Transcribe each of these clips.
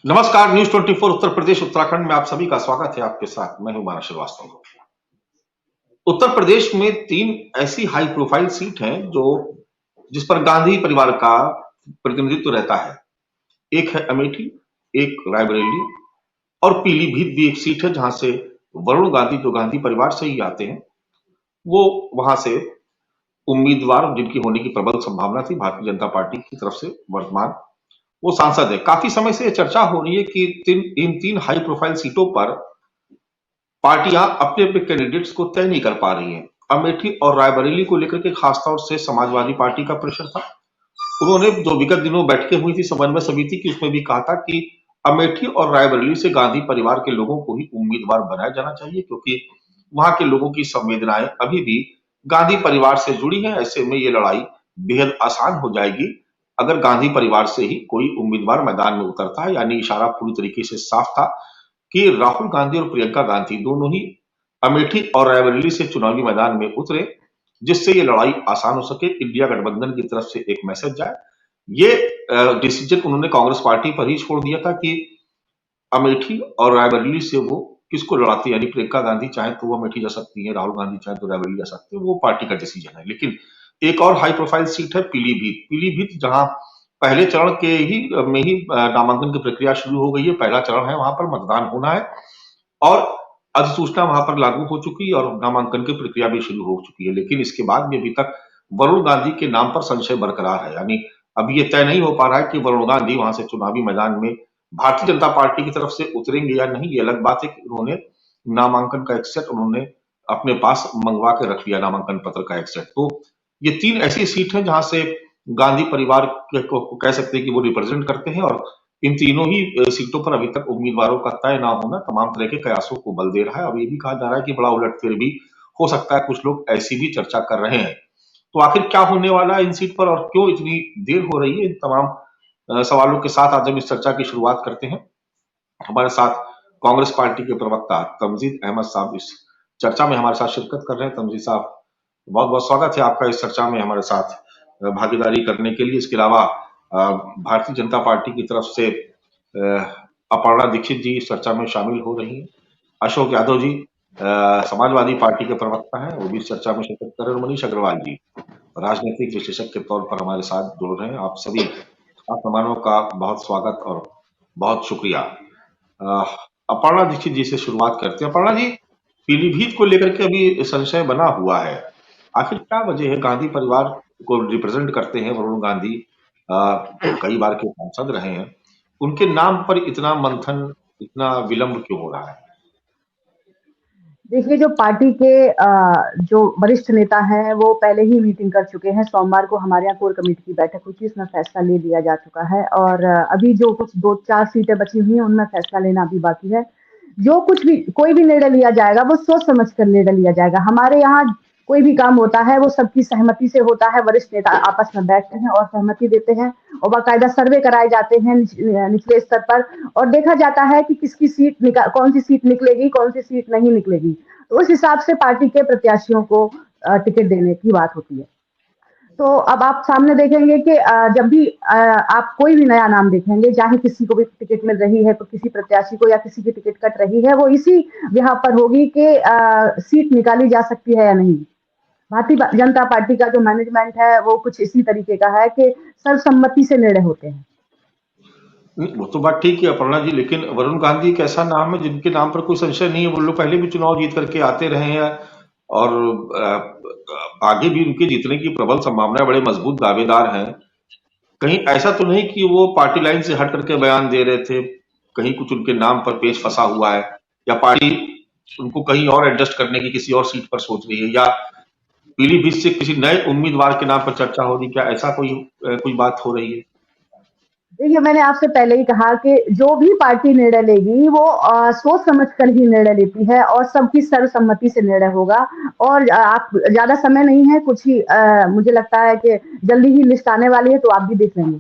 नमस्कार, न्यूज 24 उत्तर प्रदेश उत्तराखंड में आप सभी का स्वागत है। आपके साथ मैं हूं मानव श्रीवास्तव। उत्तर प्रदेश में 3 ऐसी हाई प्रोफाइल सीट हैं जिस पर गांधी परिवार का प्रतिनिधित्व रहता है। एक है अमेठी, एक रायबरेली और पीलीभीत भी एक सीट है जहां से वरुण गांधी, जो गांधी परिवार से ही आते हैं, वो वहां से उम्मीदवार जिनकी होने की प्रबल संभावना थी भारतीय जनता पार्टी की तरफ से वर्तमान वो सांसद है। काफी समय से चर्चा हो रही है कि इन 3 हाई प्रोफाइल सीटों पर पार्टियां अपने अपने कैंडिडेट्स को तय नहीं कर पा रही हैं। अमेठी और रायबरेली को लेकर के खासतौर से समाजवादी पार्टी का प्रेशर था। उन्होंने जो विगत दिनों बैठकें हुई थी समन्वय समिति की, उसमें भी कहा था कि अमेठी और रायबरेली से गांधी परिवार के लोगों को ही उम्मीदवार बनाया जाना चाहिए, क्योंकि वहां के लोगों की संवेदनाएं अभी भी गांधी परिवार से जुड़ी हैं। ऐसे में ये लड़ाई बेहद आसान हो जाएगी अगर गांधी परिवार से ही कोई उम्मीदवार मैदान में उतरता है। यानी इशारा पूरी तरीके से साफ था कि राहुल गांधी और प्रियंका गांधी दोनों ही अमेठी और रायबरेली से चुनावी मैदान में उतरे, जिससे ये लड़ाई आसान हो सके, इंडिया गठबंधन की तरफ से एक मैसेज जाए। ये डिसीजन उन्होंने कांग्रेस पार्टी पर ही छोड़ दिया था कि अमेठी और रायबरेली से वो किसको लड़ाती है। यानी प्रियंका गांधी चाहे तो वो अमेठी जा सकती है, राहुल गांधी चाहे तो रायबरेली जा सकते हैं, वो पार्टी का डिसीजन है। लेकिन एक और हाई प्रोफाइल सीट है पीलीभीत। पीलीभीत जहां पहले चरण के ही में ही नामांकन की प्रक्रिया शुरू हो गई है। पहला चरण है, वहां पर मतदान होना है और अधिसूचना वहां पर लागू हो चुकी है और नामांकन की प्रक्रिया भी शुरू हो चुकी है। लेकिन इसके बाद भी अभी तक वरुण गांधी के नाम पर संशय बरकरार है। यानी अभी ये तय नहीं हो पा रहा है कि वरुण गांधी वहां से चुनावी मैदान में भारतीय जनता पार्टी की तरफ से उतरेंगे या नहीं। ये अलग बात है कि उन्होंने नामांकन का एक सेट उन्होंने अपने पास मंगवा के रख लिया, नामांकन पत्र का एक सेट। तो ये 3 ऐसी सीट है जहां से गांधी परिवार को कह सकते हैं कि वो रिप्रेजेंट करते हैं और इन तीनों ही सीटों पर अभी तक उम्मीदवारों का तय ना होना तमाम तरह के कयासों को बल दे रहा है। अब ये भी कहा जा रहा है कि बड़ा उलटफेर भी हो सकता है, कुछ लोग ऐसी भी चर्चा कर रहे हैं। तो आखिर क्या होने वाला है इन सीट पर और क्यों इतनी देर हो रही है, इन तमाम सवालों के साथ आज हम इस चर्चा की शुरुआत करते हैं। हमारे साथ कांग्रेस पार्टी के प्रवक्ता तमजीद अहमद साहब इस चर्चा में हमारे साथ शिरकत कर रहे हैं। तमजीद साहब, बहुत बहुत स्वागत है आपका इस चर्चा में हमारे साथ भागीदारी करने के लिए। इसके अलावा भारतीय जनता पार्टी की तरफ से अपर्णा दीक्षित जी इस चर्चा में शामिल हो रही हैं। अशोक यादव जी समाजवादी पार्टी के प्रवक्ता हैं, वो भी इस चर्चा में शिरकत कर रहे हैं। और मनीष अग्रवाल जी राजनीतिक विश्लेषक के तौर पर हमारे साथ जुड़ रहे हैं। आप सभी आप मेहमानों का बहुत स्वागत और बहुत शुक्रिया। अपर्णा दीक्षित जी से शुरुआत करते हैं। अपर्णा जी, पीलीभीत को लेकर के अभी संशय बना हुआ है, आखिर क्या वजह है? गांधी परिवार को रिप्रेजेंट करते हैं वरुण गांधी, कई बार के सांसद रहे हैं, उनके नाम पर इतना मंथन, इतना विलंब क्यों हो रहा है? देखिए, जो पार्टी के जो वरिष्ठ नेता हैं वो पहले ही मीटिंग कर चुके हैं। सोमवार को हमारे यहाँ कोर कमेटी की बैठक हुई थी, इसमें फैसला ले लिया जा चुका है और अभी जो कुछ 2-4 सीटें बची हुई हैं उनमें फैसला लेना अभी बाकी है। जो कुछ भी कोई भी निर्णय लिया जाएगा वो सोच समझ कर निर्णय लिया जाएगा। हमारे यहाँ कोई भी काम होता है वो सबकी सहमति से होता है। वरिष्ठ नेता आपस में बैठते हैं और सहमति देते हैं और बाकायदा सर्वे कराए जाते हैं निचले स्तर पर और देखा जाता है कि किसकी सीट कौन सी सीट निकलेगी, कौन सी सीट नहीं निकलेगी। तो उस हिसाब से पार्टी के प्रत्याशियों को टिकट देने की बात होती है। तो अब आप सामने देखेंगे कि जब भी आप कोई भी नया नाम देखेंगे, चाहे किसी को भी टिकट मिल रही है तो किसी प्रत्याशी को या किसी की टिकट कट रही है, वो इसी यहाँ पर होगी कि सीट निकाली जा सकती है या नहीं। भारतीय जनता पार्टी का जो मैनेजमेंट है वो कुछ इसी तरीके का है कि सर्वसम्मति से निर्णय होते हैं। वो तो बात ठीक है अपर्णा जी, लेकिन वरुण गांधी एक ऐसा नाम है जिनके नाम पर कोई संशय नहीं है। वो लोग पहले भी चुनाव जीत करके आते रहे हैं और आगे भी उनके जीतने की प्रबल संभावना, बड़े मजबूत दावेदार हैं। कहीं ऐसा तो नहीं कि वो पार्टी लाइन से हट करके बयान दे रहे थे, कहीं कुछ उनके नाम पर पेच फंसा हुआ है या पार्टी उनको कहीं और एडजस्ट करने की किसी और सीट पर सोच रही है या पीलीभीत से किसी नए उम्मीदवार के नाम पर चर्चा हो रही, क्या ऐसा कोई बात हो रही है? देखिए, मैंने आपसे पहले ही कहा कि जो भी पार्टी निर्णय लेगी वो सोच समझ कर ही निर्णय लेती है और सबकी सर्वसम्मति से निर्णय होगा। और आप ज्यादा समय नहीं है, कुछ ही मुझे लगता है कि जल्दी ही लिस्ट आने वाली है, तो आप भी देख लेंगे।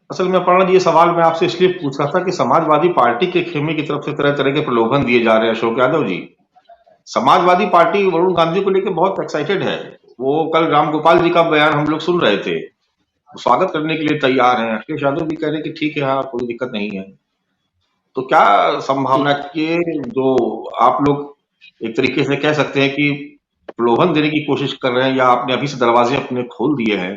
असल में अपर्णा जी, ये सवाल मैं आपसे इसलिए पूछ रहा था कि समाजवादी पार्टी के खेमे की तरफ से तरह तरह के प्रलोभन दिए जा रहे हैं। अशोक यादव जी, समाजवादी पार्टी वरुण गांधी को लेकर बहुत एक्साइटेड है। वो कल राम गोपाल जी का बयान हम लोग सुन रहे थे स्वागत करने के लिए तैयार हैं। अखिलेश यादव भी कह रहे हैं कि ठीक है, हाँ, कोई दिक्कत नहीं है। तो क्या संभावना कि जो आप लोग एक तरीके से कह सकते हैं कि प्रलोभन देने की कोशिश कर रहे हैं या आपने अभी से दरवाजे अपने खोल दिए हैं,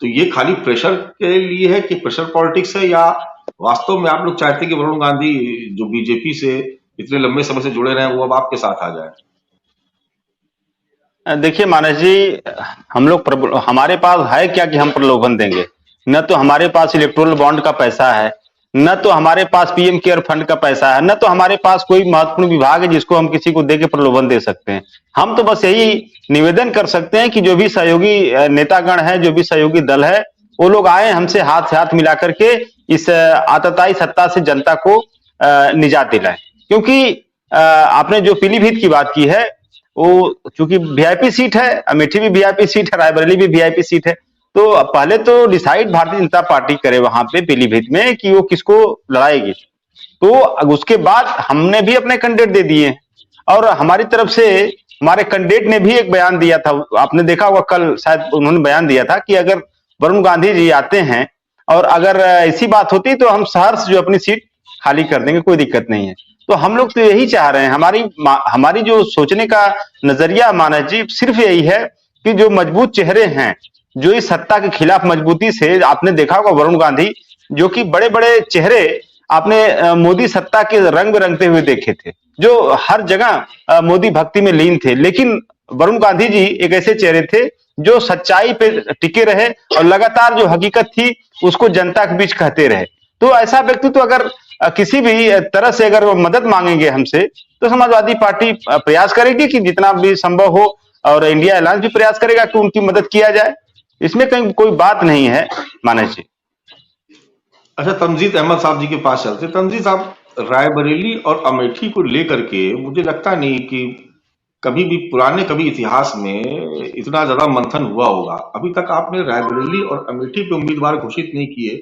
तो ये खाली प्रेशर के लिए है कि प्रेशर पॉलिटिक्स है, या वास्तव में आप लोग चाहते हैं कि वरुण गांधी जो बीजेपी से इतने लंबे समय से जुड़े रहे हैं वो अब आपके साथ आ जाए? देखिए मानस जी, हमारे पास है क्या कि हम प्रलोभन देंगे? न तो हमारे पास इलेक्टोरल बॉन्ड का पैसा है, न तो हमारे पास पीएम केयर फंड का पैसा है, न तो हमारे पास कोई महत्वपूर्ण विभाग है जिसको हम किसी को दे के प्रलोभन दे सकते हैं। हम तो बस यही निवेदन कर सकते हैं कि जो भी सहयोगी नेतागण है, जो भी सहयोगी दल है, वो लोग आए हमसे हाथ से हाथ मिला करके इस आतताई सत्ता से जनता को निजात दिलाएं। क्योंकि आपने जो पीलीभीत की बात की है, वो चूंकि वीआईपी सीट है, अमेठी भी वीआईपी सीट है, रायबरेली भी वीआईपी सीट है। तो पहले तो डिसाइड भारतीय जनता पार्टी करे वहां पे पीलीभीत में कि वो किसको लड़ाएगी। तो उसके बाद हमने भी अपने कैंडिडेट दे दिए और हमारी तरफ से हमारे कैंडिडेट ने भी एक बयान दिया था। आपने देखा होगा कल शायद उन्होंने बयान दिया था कि अगर वरुण गांधी जी आते हैं और अगर ऐसी बात होती तो हम सहर्ष जो अपनी सीट खाली कर देंगे, कोई दिक्कत नहीं है। तो हम लोग तो यही चाह रहे हैं। हमारी जो सोचने का नजरिया मानस जी सिर्फ यही है कि जो मजबूत चेहरे हैं, जो इस सत्ता के खिलाफ मजबूती से, आपने देखा होगा वरुण गांधी जो कि बड़े बड़े चेहरे आपने मोदी सत्ता के रंग में रंगते हुए देखे थे, जो हर जगह मोदी भक्ति में लीन थे। लेकिन वरुण गांधी जी एक ऐसे चेहरे थे जो सच्चाई पे टिके रहे और लगातार जो हकीकत थी उसको जनता के बीच कहते रहे। तो ऐसा व्यक्ति तो अगर किसी भी तरह से अगर वो मदद मांगेंगे हमसे, तो समाजवादी पार्टी प्रयास करेगी कि जितना भी संभव हो, और इंडिया अलायंस भी प्रयास करेगा कि उनकी मदद किया जाए। इसमें कहीं कोई बात नहीं है मानस जी। अच्छा, तमजीद अहमद साहब जी के पास चलते। तमजीद साहब, रायबरेली और अमेठी को लेकर के मुझे लगता नहीं कि कभी भी पुराने कभी इतिहास में इतना ज्यादा मंथन हुआ होगा। अभी तक आपने रायबरेली और अमेठी पे उम्मीदवार घोषित नहीं किए।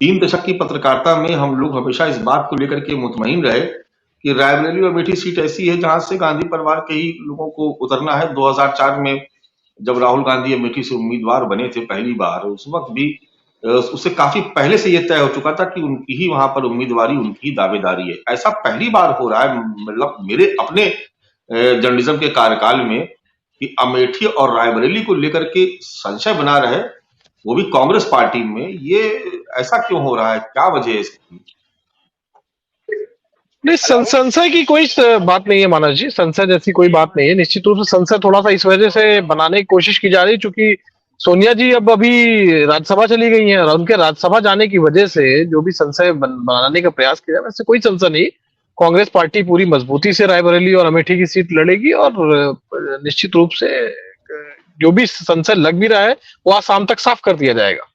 3 दशक की पत्रकारिता में हम लोग हमेशा इस बात को लेकर के मुतमईन रहे कि रायबरेली और अमेठी सीट ऐसी है जहां से गांधी परिवार के ही लोगों को उतरना है। 2004 में जब राहुल गांधी अमेठी से उम्मीदवार बने थे पहली बार, उस वक्त भी उससे काफी पहले से यह तय हो चुका था कि उनकी ही वहां पर उम्मीदवारी, उनकी ही दावेदारी है। ऐसा पहली बार हो रहा है, मतलब मेरे अपने जर्नलिज्म के कार्यकाल में, कि अमेठी और रायबरेली को लेकर के संशय बना रहे, वो भी कांग्रेस पार्टी में। ये ऐसा क्यों हो रहा है? क्या वजह है इसकी? नहीं, संशय की कोई बात नहीं है मानस जी। संशय जैसी कोई बात नहीं है। निश्चित रूप से संशय थोड़ा सा इस वजह से बनाने की कोशिश की जा रही है क्योंकि सोनिया जी अब अभी राज्यसभा चली गई हैं और उनके राज्यसभा जाने की वजह से जो भी संशय बनाने का प्रयास किया है, वैसे कोई संशय नहीं। कांग्रेस पार्टी पूरी मजबूती से रायबरेली और अमेठी की सीट लड़ेगी और निश्चित रूप से जो भी संशय लग भी रहा है वो आज शाम तक साफ कर दिया जाएगा।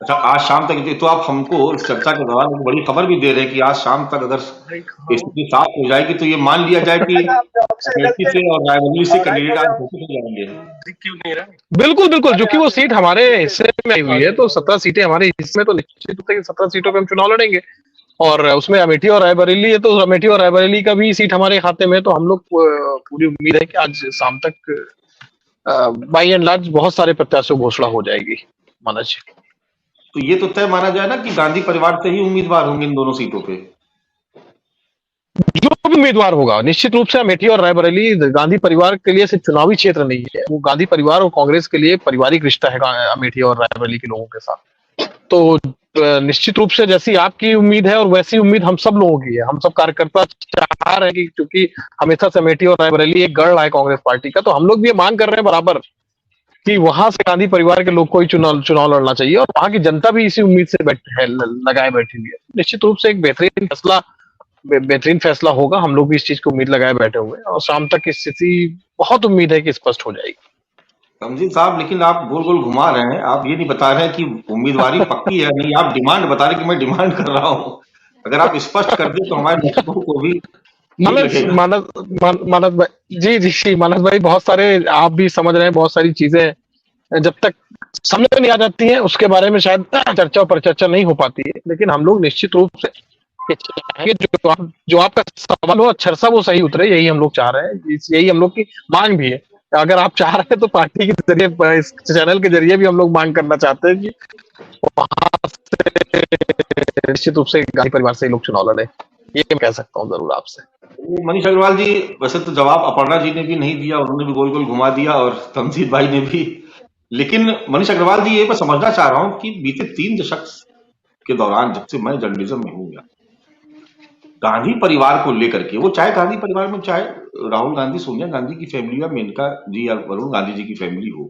अच्छा, आज शाम तक? तो आप हमको इस चर्चा के दौरान एक बड़ी खबर भी दे रहे हैं कि आज शाम तक अगर स्थिति साफ हो जाएगी तो ये मान लिया जाए कि अमेठी से और रायबरेली से कैंडिडेट आज घोषित हो जाएंगे। बिल्कुल बिल्कुल, जो कि वो सीट हमारे हिस्से में आई हुई है, तो 17 सीटें हमारे हिस्से में, तो निश्चित रूप से 17 सीटों पे हम चुनाव लड़ेंगे और उसमें अमेठी और रायबरेली है, तो अमेठी और रायबरेली का भी सीट हमारे खाते में है। तो हम लोग पूरी उम्मीद है कि आज शाम तक बाई एंड लार्ज बहुत सारे प्रत्याशियों घोषणा हो जाएगी मानस जी। तो ये तो तय माना जाए ना कि गांधी परिवार से ही उम्मीदवार होंगे इन दोनों सीटों पे। जो भी उम्मीदवार होगा, निश्चित रूप से अमेठी और रायबरेली गांधी परिवार के लिए सिर्फ चुनावी क्षेत्र नहीं है, वो गांधी परिवार और कांग्रेस के लिए पारिवारिक रिश्ता है अमेठी और रायबरेली के लोगों के साथ। तो निश्चित रूप से जैसी आपकी उम्मीद है और वैसी उम्मीद हम सब लोगों की है। हम सब कार्यकर्ता चाह रहे हैं कि क्योंकि हमेशा से अमेठी और रायबरेली एक गढ़ रहा है कांग्रेस पार्टी का, तो हम लोग भी ये मांग कर रहे हैं बराबर कि वहां से गांधी परिवार के लोग को ही चुनाव लड़ना चाहिए और वहां की जनता भी इसी उम्मीद से लगाए बैठी हुई है। निश्चित रूप से एक बेहतरीन फैसला होगा। हम लोग भी इस चीज की उम्मीद लगाए बैठे हुए हैं और शाम तक की स्थिति बहुत उम्मीद है कि स्पष्ट हो जाएगी। तमजीद साहब, लेकिन आप गोल गोल घुमा रहे हैं। आप ये नहीं बता रहे हैं कि उम्मीदवारी पक्की है नहीं, आप डिमांड बता रहे हैं कि मैं डिमांड कर रहा हूं। अगर आप स्पष्ट कर दें तो हमारे दर्शकों को भी मानस भाई, जी मानस भाई, बहुत सारे आप भी समझ रहे हैं, बहुत सारी चीजें जब तक सामने नहीं आ जाती हैं उसके बारे में शायद चर्चा पर चर्चा नहीं हो पाती है। लेकिन हम लोग निश्चित रूप से जो आपका सवाल हो अच्छा सा वो सही उतरे, यही हम लोग चाह रहे हैं, यही हम लोग की मांग भी है अगर आप चाह रहे हैं तो पार्टी के जरिए, इस चैनल के जरिए भी हम लोग मांग करना चाहते हैं कि वहां से निश्चित रूप से गांधी परिवार से लोग चुनाव लड़े। ये मैं कह सकता हूँ जरूर आपसे। वो मनीष अग्रवाल जी, वैसे तो जवाब अपर्णा जी ने भी नहीं दिया, उन्होंने भी गोल गोल घुमा दिया, और तमजीद भाई ने भी। लेकिन मनीष अग्रवाल जी, ये मैं समझना चाह रहा हूं कि बीते 3 दशक के दौरान, जब से मैं जर्नलिज्म में हूं, गांधी परिवार को लेकर के, वो चाहे गांधी परिवार में चाहे राहुल गांधी, सोनिया गांधी की फैमिली, या मेनका जी या वरुण गांधी जी की फैमिली हो,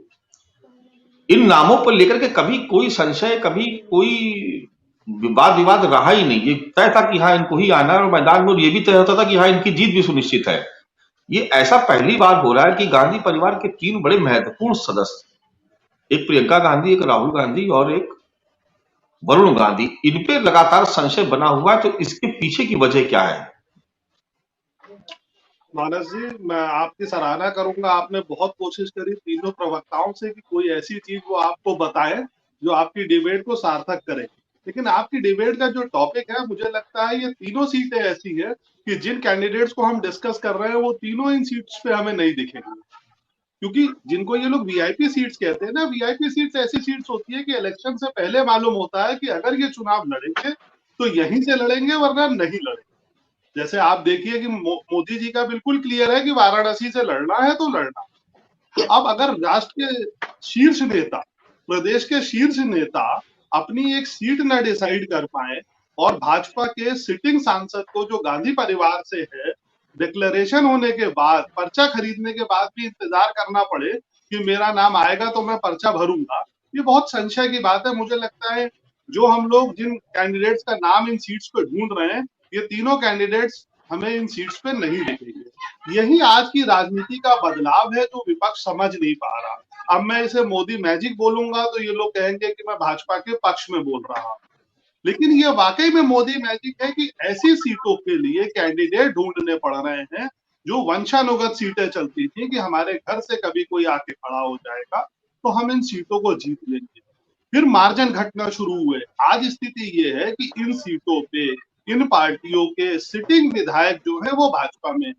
इन नामों पर लेकर के कभी कोई संशय, कभी कोई विवाद विवाद रहा ही नहीं। ये तय था कि हाँ, इनको ही आना है, और मैदान में ये भी तय होता था कि हाँ, इनकी जीत भी सुनिश्चित है। ये ऐसा पहली बार हो रहा है कि गांधी परिवार के 3 बड़े महत्वपूर्ण सदस्य, एक प्रियंका गांधी, एक राहुल गांधी और एक वरुण गांधी, इन पे लगातार संशय बना हुआ है। तो इसके पीछे की वजह क्या है? मानस जी, मैं आपकी सराहना करूंगा। आपने बहुत कोशिश करी तीनों प्रवक्ताओं से कि कोई ऐसी चीज वो आपको बताए जो आपकी डिबेट को सार्थक करे। लेकिन आपकी डिबेट का जो टॉपिक है, मुझे लगता है ये तीनों सीटें ऐसी है कि जिन कैंडिडेट्स को हम डिस्कस कर रहे हैं वो तीनों इन सीट्स पे हमें नहीं दिखेंगे। क्योंकि जिनको ये लोग वीआईपी सीट्स कहते हैं ना, वीआईपी सीट्स ऐसी सीट्स होती है कि इलेक्शन से पहले मालूम होता है कि अगर ये चुनाव लड़ेंगे तो यहीं से लड़ेंगे, वरना नहीं लड़ेंगे। जैसे आप देखिए कि मोदी जी का बिल्कुल क्लियर है कि वाराणसी से लड़ना है तो लड़ना। अब अगर राष्ट्र के शीर्ष नेता, प्रदेश के शीर्ष नेता अपनी एक सीट न डिसाइड कर पाए, और भाजपा के सिटिंग सांसद को, जो गांधी परिवार से है, डिक्लेरेशन होने के बाद, पर्चा खरीदने के बाद भी इंतजार करना पड़े कि मेरा नाम आएगा तो मैं पर्चा भरूंगा, ये बहुत संशय की बात है। मुझे लगता है जो हम लोग जिन कैंडिडेट्स का नाम इन सीट्स पे ढूंढ रहे हैं, ये तीनों कैंडिडेट्स हमें इन सीट्स पे नहीं दिखेंगे। यही आज की राजनीति का बदलाव है जो विपक्ष समझ नहीं पा रहा। अब मैं इसे मोदी मैजिक बोलूंगा तो ये लोग कहेंगे कि मैं भाजपा के पक्ष में बोल रहा हूं, लेकिन ये वाकई में मोदी मैजिक है कि ऐसी सीटों के लिए कैंडिडेट ढूंढने पड़ रहे हैं जो वंशानुगत सीटें चलती थी कि हमारे घर से कभी कोई आके खड़ा हो जाएगा तो हम इन सीटों को जीत लेंगे। फिर मार्जिन घटना शुरू हुए। आज स्थिति ये है कि इन सीटों पे इन पार्टियों के सिटिंग विधायक जो है वो भाजपा में,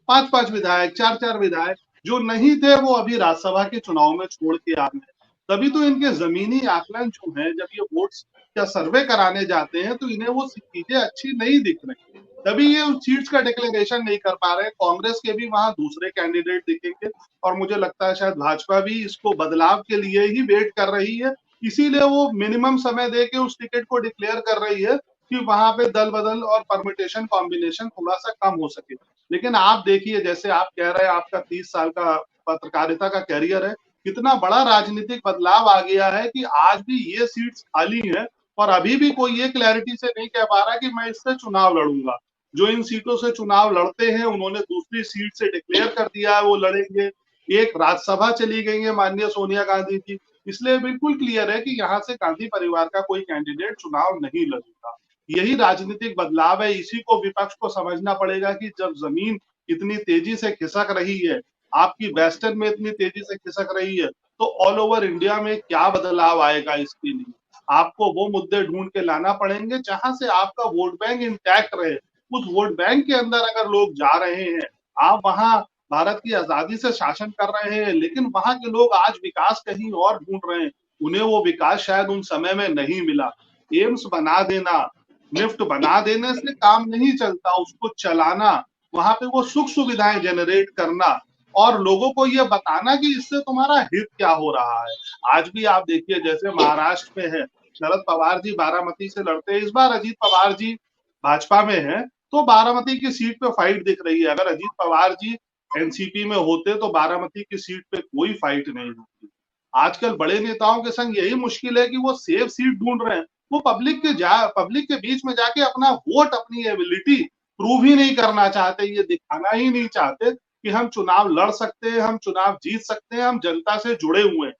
5-5 विधायक, 4-4 विधायक जो नहीं थे वो अभी राज्यसभा के चुनाव में छोड़ के आ गए। तभी तो इनके जमीनी आकलन जो है, जब ये वोट्स या सर्वे कराने जाते हैं तो इन्हें वो चीजें अच्छी नहीं दिख रही, तभी ये उस सीट्स का डिक्लेरेशन नहीं कर पा रहे। कांग्रेस के भी वहां दूसरे कैंडिडेट दिखेंगे, और मुझे लगता है शायद भाजपा भी इसको बदलाव के लिए ही वेट कर रही है, इसीलिए वो मिनिमम समय दे के उस टिकट को डिक्लेयर कर रही है कि वहां पे दल बदल और परमिटेशन कॉम्बिनेशन थोड़ा सा कम हो सके। लेकिन आप देखिए, जैसे आप कह रहे हैं आपका 30 साल का पत्रकारिता का कैरियर है, कितना बड़ा राजनीतिक बदलाव आ गया है कि आज भी ये सीट्स खाली हैं, और अभी भी कोई ये क्लैरिटी से नहीं कह पा रहा कि मैं इससे चुनाव लड़ूंगा। जो इन सीटों से चुनाव लड़ते हैं उन्होंने दूसरी सीट से डिक्लेयर कर दिया है वो लड़ेंगे। एक राज्यसभा चली गई है माननीय सोनिया गांधी जी, इसलिए बिल्कुल क्लियर है कि यहाँ से गांधी परिवार का कोई कैंडिडेट चुनाव नहीं लड़ेगा। यही राजनीतिक बदलाव है, इसी को विपक्ष को समझना पड़ेगा कि जब जमीन इतनी तेजी से खिसक रही है, आपकी वेस्टर्न में इतनी तेजी से खिसक रही है, तो ऑल ओवर इंडिया में क्या बदलाव आएगा, इसके लिए आपको वो मुद्दे ढूंढ के लाना पड़ेंगे जहां से आपका वोट बैंक इंटैक्ट रहे। उस वोट बैंक के अंदर अगर लोग जा रहे हैं, आप वहां भारत की आजादी से शासन कर रहे हैं, लेकिन वहां के लोग आज विकास कहीं और ढूंढ रहे हैं, उन्हें वो विकास शायद उन समय में नहीं मिला। एम्स बना देना, निफ्ट बना देने से काम नहीं चलता, उसको चलाना, वहां पे वो सुख सुविधाएं जनरेट करना, और लोगों को ये बताना कि इससे तुम्हारा हित क्या हो रहा है। आज भी आप देखिए, जैसे महाराष्ट्र में है, शरद पवार जी बारामती से लड़ते हैं, इस बार अजीत पवार जी भाजपा में है, तो बारामती की सीट पे फाइट दिख रही है। अगर अजीत पवार जी एनसीपी में होते तो बारामती की सीट पे कोई फाइट नहीं होती। आजकल बड़े नेताओं के संग यही मुश्किल है कि वो सेफ सीट ढूंढ रहे हैं, वो पब्लिक के बीच में जाके अपना वोट, अपनी एबिलिटी प्रूव ही नहीं करना चाहते, ये दिखाना ही नहीं चाहते कि हम चुनाव लड़ सकते हैं, हम चुनाव जीत सकते हैं, हम जनता से जुड़े हुए हैं।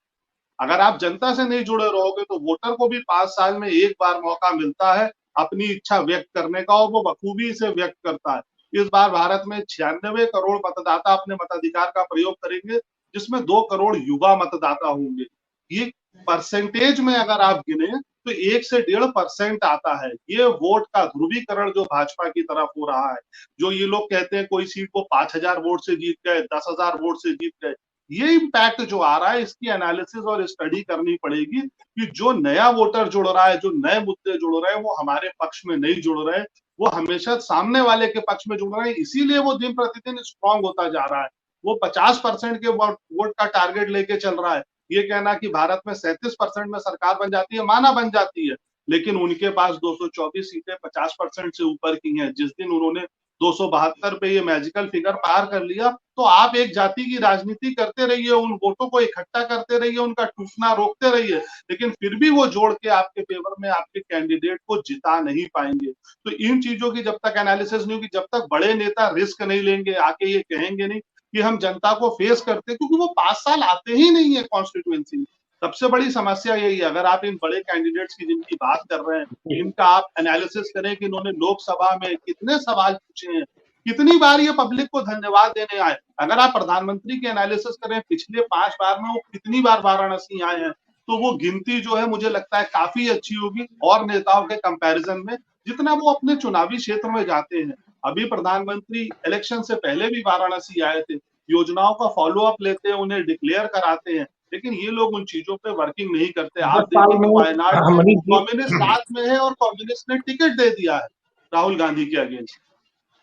अगर आप जनता से नहीं जुड़े रहोगे तो वोटर को भी 5 साल में एक बार मौका मिलता है अपनी इच्छा व्यक्त करने का, और वो बखूबी से व्यक्त करता है। इस बार भारत में 96 करोड़ मतदाता अपने मताधिकार का प्रयोग करेंगे, जिसमें 2 करोड़ युवा मतदाता होंगे। ये परसेंटेज में अगर आप गिने तो 1 से 1.5% आता है। ये वोट का ध्रुवीकरण जो भाजपा की तरफ हो रहा है, जो ये लोग कहते हैं कोई सीट को 5,000 वोट से जीत गए, 10,000 वोट से जीत गए, ये इम्पैक्ट जो आ रहा है इसकी एनालिसिस और स्टडी करनी पड़ेगी कि जो नया वोटर जुड़ रहा है, जो नए मुद्दे जुड़ रहे हैं, वो हमारे पक्ष में नहीं जुड़ रहे, वो हमेशा सामने वाले के पक्ष में जुड़ रहे हैं, इसीलिए वो दिन प्रतिदिन स्ट्रांग होता जा रहा है। वो 50% के वोट का टारगेट लेके चल रहा है। ये कहना कि भारत में 37% में सरकार बन जाती है, माना बन जाती है, लेकिन उनके पास 224 सीटें 50% से ऊपर की हैं। जिस दिन उन्होंने 272 पे ये मैजिकल फिगर पार कर लिया, तो आप एक जाति की राजनीति करते रहिए, उन वोटों को इकट्ठा करते रहिए, उनका टूटना रोकते रहिए, लेकिन फिर भी वो जोड़ के आपके फेवर में आपके कैंडिडेट को जिता नहीं पाएंगे। तो इन चीजों की जब तक एनालिसिस नहीं होगी, जब तक बड़े नेता रिस्क नहीं लेंगे, आके ये कहेंगे नहीं कि हम जनता को फेस करते, क्योंकि वो 5 साल आते ही नहीं है कॉन्स्टिट्यूएंसी में। सबसे बड़ी समस्या यही है। अगर आप इन बड़े कैंडिडेट्स की जिनकी बात कर रहे हैं, इनका आप एनालिसिस करें कि इन्होंने लोकसभा में कितने सवाल पूछे हैं, कितनी बार ये पब्लिक को धन्यवाद देने आए। अगर आप प्रधानमंत्री की एनालिसिस करें पिछले 5 बार में वो कितनी बार वाराणसी आए हैं, तो वो गिनती जो है मुझे लगता है काफी अच्छी होगी और नेताओं के कंपैरिजन में, जितना वो अपने चुनावी क्षेत्र में जाते हैं। अभी प्रधानमंत्री इलेक्शन से पहले भी वाराणसी आए थे, योजनाओं का फॉलो अप लेते हैं, उन्हें डिक्लेयर कराते हैं, लेकिन ये लोग उन चीजों पे वर्किंग नहीं करते। आप देखिए कि वायनाड में कम्युनिस्ट साथ में है और कम्युनिस्ट ने टिकट दे दिया है राहुल गांधी के अगेंस्ट।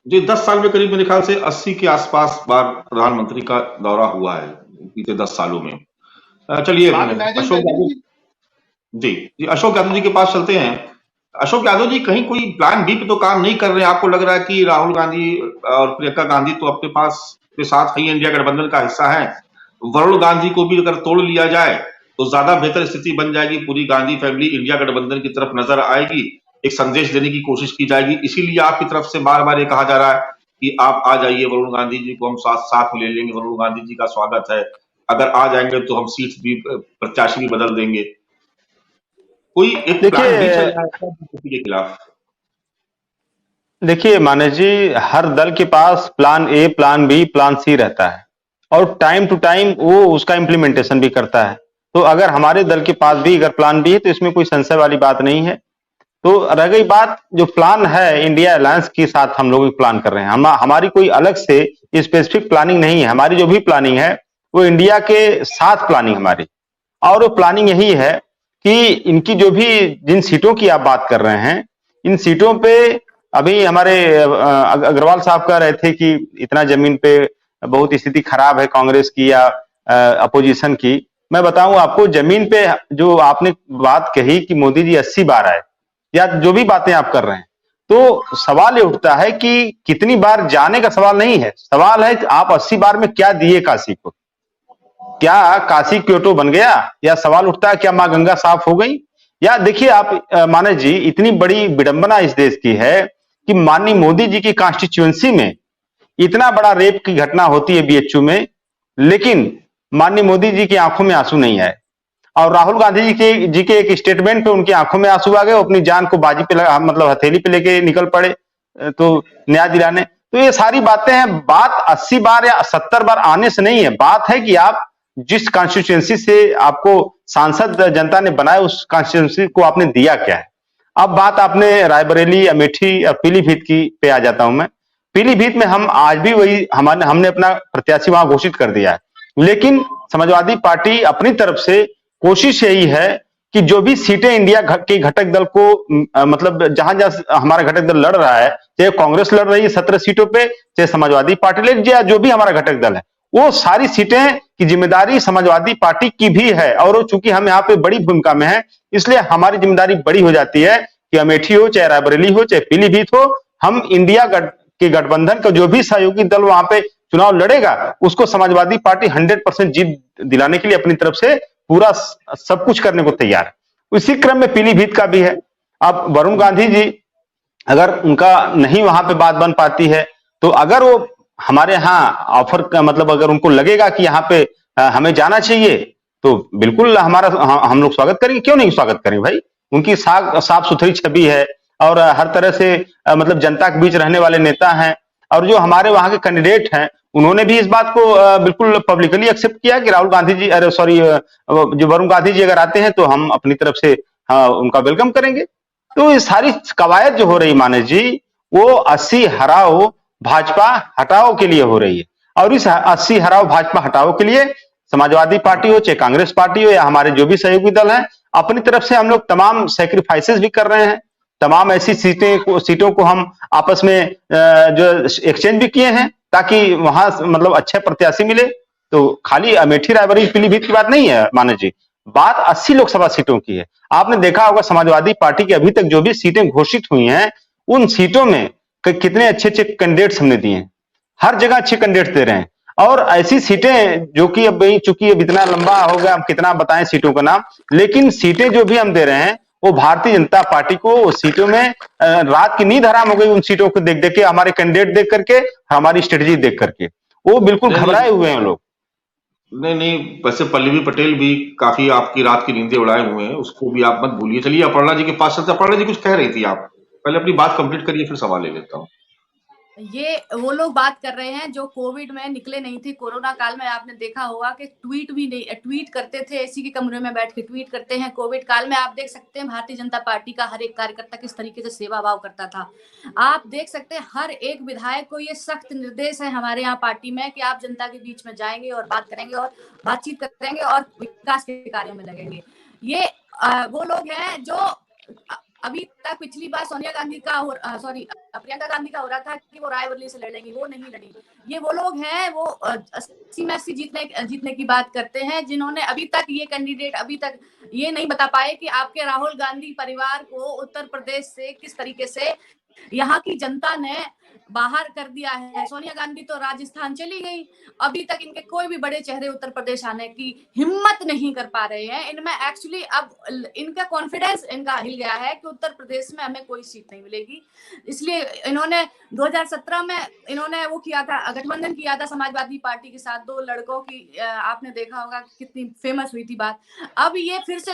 जी 10 साल में करीब मेरे ख्याल से 80 के आसपास बार प्रधानमंत्री का दौरा हुआ है बीते 10 सालों में। चलिए अशोक यादव जी अशोक यादव जी के पास चलते हैं। अशोक यादव जी, कहीं कोई प्लान बी पे तो काम नहीं कर रहे? आपको लग रहा है कि राहुल गांधी और प्रियंका गांधी तो अपने पास के साथ ही इंडिया गठबंधन का हिस्सा है, वरुण गांधी को भी अगर तोड़ लिया जाए तो ज्यादा बेहतर स्थिति बन जाएगी, पूरी गांधी फैमिली इंडिया गठबंधन की तरफ नजर आएगी, एक संदेश देने की कोशिश की जाएगी। इसीलिए आपकी तरफ से बार बार ये कहा जा रहा है कि आप आ जाइए, वरुण गांधी जी को हम साथ में ले लेंगे, वरुण गांधी जी का स्वागत है, अगर आ जाएंगे तो हम सीट भी, प्रत्याशी भी बदल देंगे। कोई एक प्लान भी चल रहा है के खिलाफ? देखिए मानस जी, हर दल के पास plan A, plan B, plan C रहता है और टाइम टू टाइम वो उसका इम्प्लीमेंटेशन भी करता है। तो अगर हमारे दल के पास भी अगर प्लान बी है तो इसमें कोई संशय वाली बात नहीं है। तो रह गई बात, जो प्लान है इंडिया अलायंस के साथ हम लोग प्लान कर रहे हैं, हमारी कोई अलग से स्पेसिफिक प्लानिंग नहीं है। हमारी जो भी प्लानिंग है वो इंडिया के साथ प्लानिंग हमारी, और वो प्लानिंग यही है कि इनकी जो भी जिन सीटों की आप बात कर रहे हैं, इन सीटों पे अभी हमारे अग्रवाल साहब कह रहे थे कि इतना जमीन पे बहुत स्थिति खराब है कांग्रेस की या अपोजिशन की। मैं बताऊं आपको, जमीन पे जो आपने बात कही कि मोदी जी 80 बार आए या जो भी बातें आप कर रहे हैं, तो सवाल ये उठता है कि कितनी बार जाने का सवाल नहीं है, सवाल है कि आप 80 बार में क्या दिए काशी को? क्या काशी क्योटो बन गया? या सवाल उठता है क्या मां गंगा साफ हो गई? या देखिए आप मानस जी, इतनी बड़ी विडंबना इस देश की है कि माननीय मोदी जी की कॉन्स्टिट्यूएंसी में इतना बड़ा रेप की घटना होती है बीएचयू में, लेकिन माननीय मोदी जी की आंखों में आंसू नहीं आए, और राहुल गांधी जी के एक स्टेटमेंट पे उनकी आंखों में आंसू आ गए, अपनी जान को बाजी पे मतलब हथेली पे लेके निकल पड़े तो न्याय दिलाने। तो ये सारी बातें हैं। बात 80 बार या 70 बार आने से नहीं है, बात है कि आप जिस कॉन्स्टिट्यूएंसी से आपको सांसद जनता ने बनाया उस कॉन्स्टिट्यूएंसी को आपने दिया क्या है। अब बात आपने रायबरेली, अमेठी और पीलीभीत की पे आ जाता हूं मैं। पीलीभीत में हम आज भी वही हमने अपना प्रत्याशी वहां घोषित कर दिया है, लेकिन समाजवादी पार्टी अपनी तरफ से कोशिश यही है कि जो भी सीटें इंडिया के घटक दल को मतलब जहां जहां हमारा घटक दल लड़ रहा है, चाहे कांग्रेस लड़ रही है 17 सीटों पे, चाहे समाजवादी पार्टी ले लीजिए, जो भी हमारा घटक दल है, वो सारी सीटें की जिम्मेदारी समाजवादी पार्टी की भी है। और चूंकि हम यहाँ पे बड़ी भूमिका में है, इसलिए हमारी जिम्मेदारी बड़ी हो जाती है कि अमेठी हो, चाहे रायबरेली हो, चाहे पीलीभीत हो, हम इंडिया के गठबंधन का जो भी सहयोगी दल वहां पे चुनाव लड़ेगा, उसको समाजवादी पार्टी 100% जीत दिलाने के लिए अपनी तरफ से पूरा सब कुछ करने को तैयार है। इसी क्रम में पीलीभीत का भी है। अब वरुण गांधी जी अगर उनका नहीं वहां पे बात बन पाती है, तो अगर वो हमारे यहाँ ऑफर का मतलब अगर उनको लगेगा कि यहाँ पे हमें जाना चाहिए, तो बिल्कुल हम लोग स्वागत करेंगे। क्यों नहीं स्वागत करेंगे भाई? उनकी साफ सुथरी छवि है और हर तरह से मतलब जनता के बीच रहने वाले नेता हैं, और जो हमारे वहां के कैंडिडेट हैं उन्होंने भी इस बात को बिल्कुल पब्लिकली एक्सेप्ट किया कि राहुल गांधी जी, अरे सॉरी, जो वरुण गांधी जी अगर आते हैं तो हम अपनी तरफ से हाँ उनका वेलकम करेंगे। तो ये सारी कवायद जो हो रही मानस जी, वो 80 हराओ भाजपा हटाओ के लिए हो रही है। और इस 80 हराओ भाजपा हटाओ के लिए समाजवादी पार्टी हो, चाहे कांग्रेस पार्टी हो, या हमारे जो भी सहयोगी दल हैं, अपनी तरफ से हम लोग तमाम सेक्रीफाइसेस भी कर रहे हैं। तमाम ऐसी सीटों को हम आपस में जो एक्सचेंज भी किए हैं, ताकि वहां मतलब अच्छे प्रत्याशी मिले। तो खाली अमेठी रायबरेली पीलीभीत की बात नहीं है मानस जी, बात 80 लोकसभा सीटों की है। आपने देखा होगा समाजवादी पार्टी की अभी तक जो भी सीटें घोषित हुई हैं, उन सीटों में कितने अच्छे अच्छे कैंडिडेट्स हमने दिए हैं, हर जगह अच्छे कैंडिडेट्स दे रहे हैं। और ऐसी सीटें जो कि अब चूंकि अब इतना लंबा हो गया, हम कितना बताएं सीटों का नाम, लेकिन सीटें जो भी हम दे रहे हैं वो भारतीय जनता पार्टी को उस सीटों में रात की नींद हराम हो गई, उन सीटों को देख देख के, हमारे कैंडिडेट देख करके, हमारी स्ट्रेटेजी देख करके वो बिल्कुल घबराए हुए हैं लोग। नहीं, वैसे पल्लवी पटेल भी काफी आपकी रात की नींदें उड़ाए हुए हैं, उसको भी आप मत भूलिए। चलिए अपर्णा जी के पास चलते। अपर्णा जी कुछ कह रही थी आप, पहले अपनी बात कंप्लीट करिए, फिर सवाल ले लेता हूँ। ये वो लोग बात कर रहे हैं जो कोविड में निकले नहीं थे। कोरोना काल में आपने देखा होगा कि ट्वीट करते थे, एसी के कमरे में बैठ के ट्वीट करते हैं। कोविड काल में आप देख सकते हैं भारतीय जनता पार्टी का हर एक कार्यकर्ता किस तरीके से सेवा भाव करता था। आप देख सकते हैं हर एक विधायक को ये सख्त निर्देश है हमारे यहाँ पार्टी में कि आप जनता के बीच में जाएंगे और बात करेंगे और बातचीत करेंगे और विकास के कार्यों में लगेंगे। ये वो लोग हैं जो अभी तक पिछली बार सोनिया गांधी का प्रियंका गांधी का हो रहा था कि वो रायबरेली से लड़ेंगी, वो नहीं लड़ी। ये वो लोग हैं वो 80 में 80 जीतने की बात करते हैं, जिन्होंने अभी तक ये कैंडिडेट अभी तक ये नहीं बता पाए कि आपके राहुल गांधी परिवार को उत्तर प्रदेश से किस तरीके से यहाँ की जनता ने बाहर कर दिया है। सोनिया गांधी तो राजस्थान चली गई, अभी तक इनके कोई भी बड़े चेहरे उत्तर प्रदेश आने की हिम्मत नहीं कर पा रहे हैं। इनमें एक्चुअली अब इनका कॉन्फिडेंस इनका हिल गया है कि उत्तर प्रदेश में हमें कोई सीट नहीं मिलेगी। इसलिए इन्होंने 2017 में इन्होंने वो किया था, गठबंधन किया था समाजवादी पार्टी के साथ। 2 लड़कों की आपने देखा होगा कितनी फेमस हुई थी बात। अब ये फिर से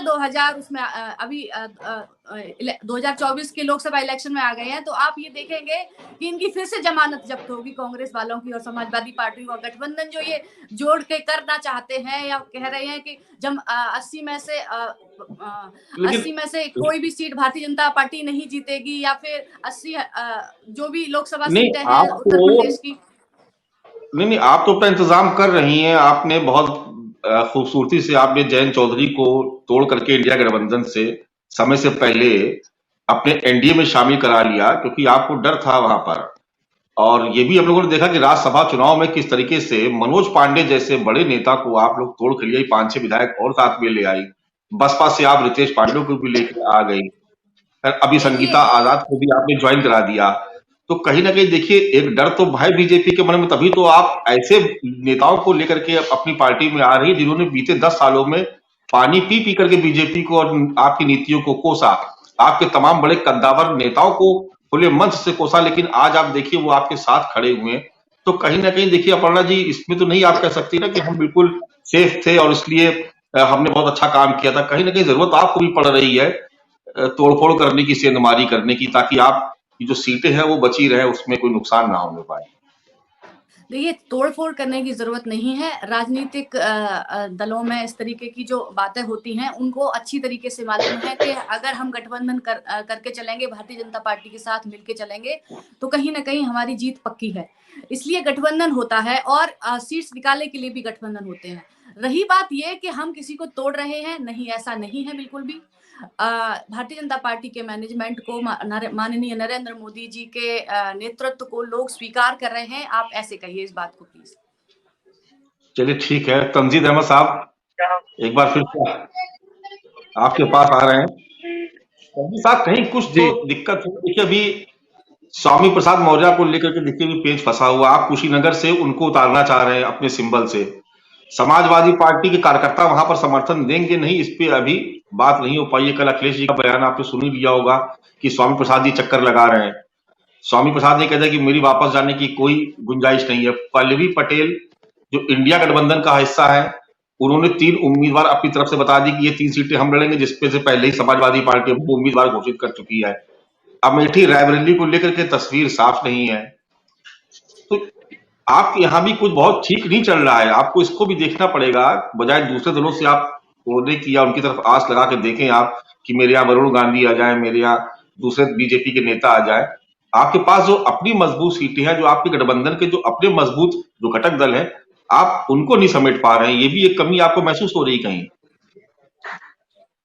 2024 के लोकसभा इलेक्शन में आ गए हैं, तो आप ये देखेंगे कि इनकी फिर से जमानत जब्त होगी कांग्रेस वालों की और समाजवादी पार्टी का गठबंधन जो ये जोड़ के करना चाहते हैं या कह रहे हैं कि जब 80 में से कोई भी सीट भारतीय जनता पार्टी नहीं जीतेगी या फिर 80 जो भी लोकसभा सीटें हैं उत्तर प्रदेश की। नहीं, आप तो अपना इंतजाम कर रही हैं। आपने बहुत खूबसूरती से आपने जयंत चौधरी को तोड़ करके इंडिया गठबंधन से समय से पहले अपने एनडीए में शामिल करा लिया, क्योंकि आपको डर था वहां पर। और ये भी हम लोगों ने देखा कि राज्यसभा चुनाव में किस तरीके से मनोज पांडे जैसे बड़े नेता को आप लोग तोड़ के लिए 5-6 विधायक और साथ में ले आई। बसपा से आप रितेश पांडे को भी लेकर आ गई, अभी संगीता आजाद को भी आपने ज्वाइन करा दिया। तो कहीं ना कहीं देखिए एक डर तो भाई बीजेपी के मन में, तभी तो आप ऐसे नेताओं को लेकर के अपनी पार्टी में आ रही है जिन्होंने बीते 10 सालों में पानी पी पी करके बीजेपी को और आपकी नीतियों को कोसा। आपके तमाम बड़े कद्दावर नेताओं को खुले मंच से कोसा, लेकिन आज आप देखिए वो आपके साथ खड़े हुए हैं। तो कहीं ना कहीं देखिए अपर्णा जी, इसमें तो नहीं आप कह सकती ना कि हम बिल्कुल सेफ थे और इसलिए हमने बहुत अच्छा काम किया था। कहीं ना कहीं जरूरत आपको भी पड़ रही है तोड़फोड़ करने की, सेंधमारी करने की, ताकि आप जो सीटें हैं वो बची रहे, उसमें कोई नुकसान ना होने पाए। देखिए तोड़फोड़ करने की जरूरत नहीं है। राजनीतिक दलों में इस तरीके की जो बातें होती हैं उनको अच्छी तरीके से मालूम है कि अगर हम गठबंधन करके चलेंगे, भारतीय जनता पार्टी के साथ मिलके चलेंगे, तो कहीं ना कहीं हमारी जीत पक्की है। इसलिए गठबंधन होता है और सीट्स निकालने के लिए भी गठबंधन होते हैं। रही बात ये कि हम किसी को तोड़ रहे हैं, नहीं, ऐसा नहीं है बिल्कुल भी। भारतीय जनता पार्टी के मैनेजमेंट को, माननीय नरेंद्र मोदी जी के नेतृत्व को लोग स्वीकार कर रहे हैं। आप ऐसे कहिए इस बात को प्लीज। चलिए ठीक है, तंजीद अहमद साहब एक बार फिर से आपके पास आ रहे हैं। तंजीद साहब, कहीं कुछ तो दिक्कत है? देखिए अभी स्वामी प्रसाद मौर्य को लेकर के देखिए भी पेच फंसा हुआ। आप कुशीनगर से उनको उतारना चाह रहे हैं अपने सिंबल से। समाजवादी पार्टी के कार्यकर्ता वहां पर समर्थन देंगे नहीं, इस पे अभी बात नहीं हो पाई है। कल अखिलेश जी का बयान आपने सुन ही लिया होगा कि स्वामी प्रसाद जी चक्कर लगा रहे हैं। स्वामी प्रसाद ने कहते हैं कि मेरी वापस जाने की कोई गुंजाइश नहीं है। पल्लवी पटेल जो इंडिया गठबंधन का हिस्सा है, उन्होंने 3 उम्मीदवार अपनी तरफ से बता दी कि ये 3 सीटें हम लड़ेंगे, जिसपे से पहले ही समाजवादी पार्टी उम्मीदवार घोषित कर चुकी है। अमेठी रायबरेली को लेकर के तस्वीर साफ नहीं है। तो आपके यहाँ भी कुछ बहुत ठीक नहीं चल रहा है, आपको इसको भी देखना पड़ेगा। बजाय दूसरे दलों से आप तोड़ने की या उनकी तरफ आस लगा के देखें आप कि मेरे यहाँ वरुण गांधी आ जाए, मेरे यहाँ दूसरे बीजेपी के नेता आ जाए। आपके पास जो अपनी मजबूत सीटें हैं, जो आपके गठबंधन के जो अपने मजबूत जो घटक दल है, आप उनको नहीं समेट पा रहे हैं। ये भी एक कमी आपको महसूस हो रही कहीं?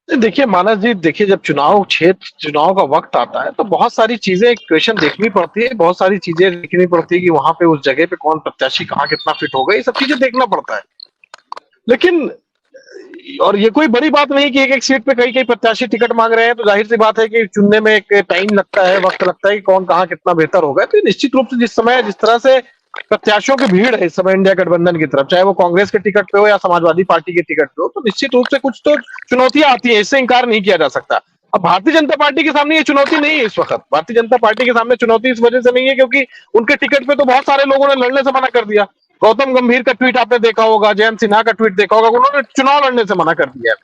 देखिए मानस जी, देखिए जब चुनाव का वक्त आता है तो बहुत सारी चीजें इक्वेशन देखनी पड़ती है, बहुत सारी चीजें देखनी पड़ती है कि वहां पे उस जगह पे कौन प्रत्याशी कहाँ कितना फिट होगा, ये सब चीजें देखना पड़ता है। लेकिन और ये कोई बड़ी बात नहीं कि एक एक सीट पे कई कई प्रत्याशी टिकट मांग रहे हैं, तो जाहिर सी बात है कि चुनने में एक टाइम लगता है, वक्त लगता है कि कौन कहाँ कितना बेहतर होगा। तो निश्चित रूप से जिस तरह से प्रत्याशियों की भीड़ है इस समय इंडिया गठबंधन की तरफ, चाहे वो कांग्रेस के टिकट पे हो या समाजवादी पार्टी के टिकट पे हो, तो निश्चित रूप से कुछ तो चुनौतियां आती है, इससे इंकार नहीं किया जा सकता। अब भारतीय जनता पार्टी के सामने ये चुनौती नहीं है इस वक्त। भारतीय जनता पार्टी के सामने चुनौती इस वजह से नहीं है क्योंकि उनके टिकट पे तो बहुत सारे लोगों ने लड़ने से मना कर दिया। गौतम गंभीर का ट्वीट आपने देखा होगा, जयंत सिन्हा का ट्वीट देखा होगा, उन्होंने चुनाव लड़ने से मना कर दिया।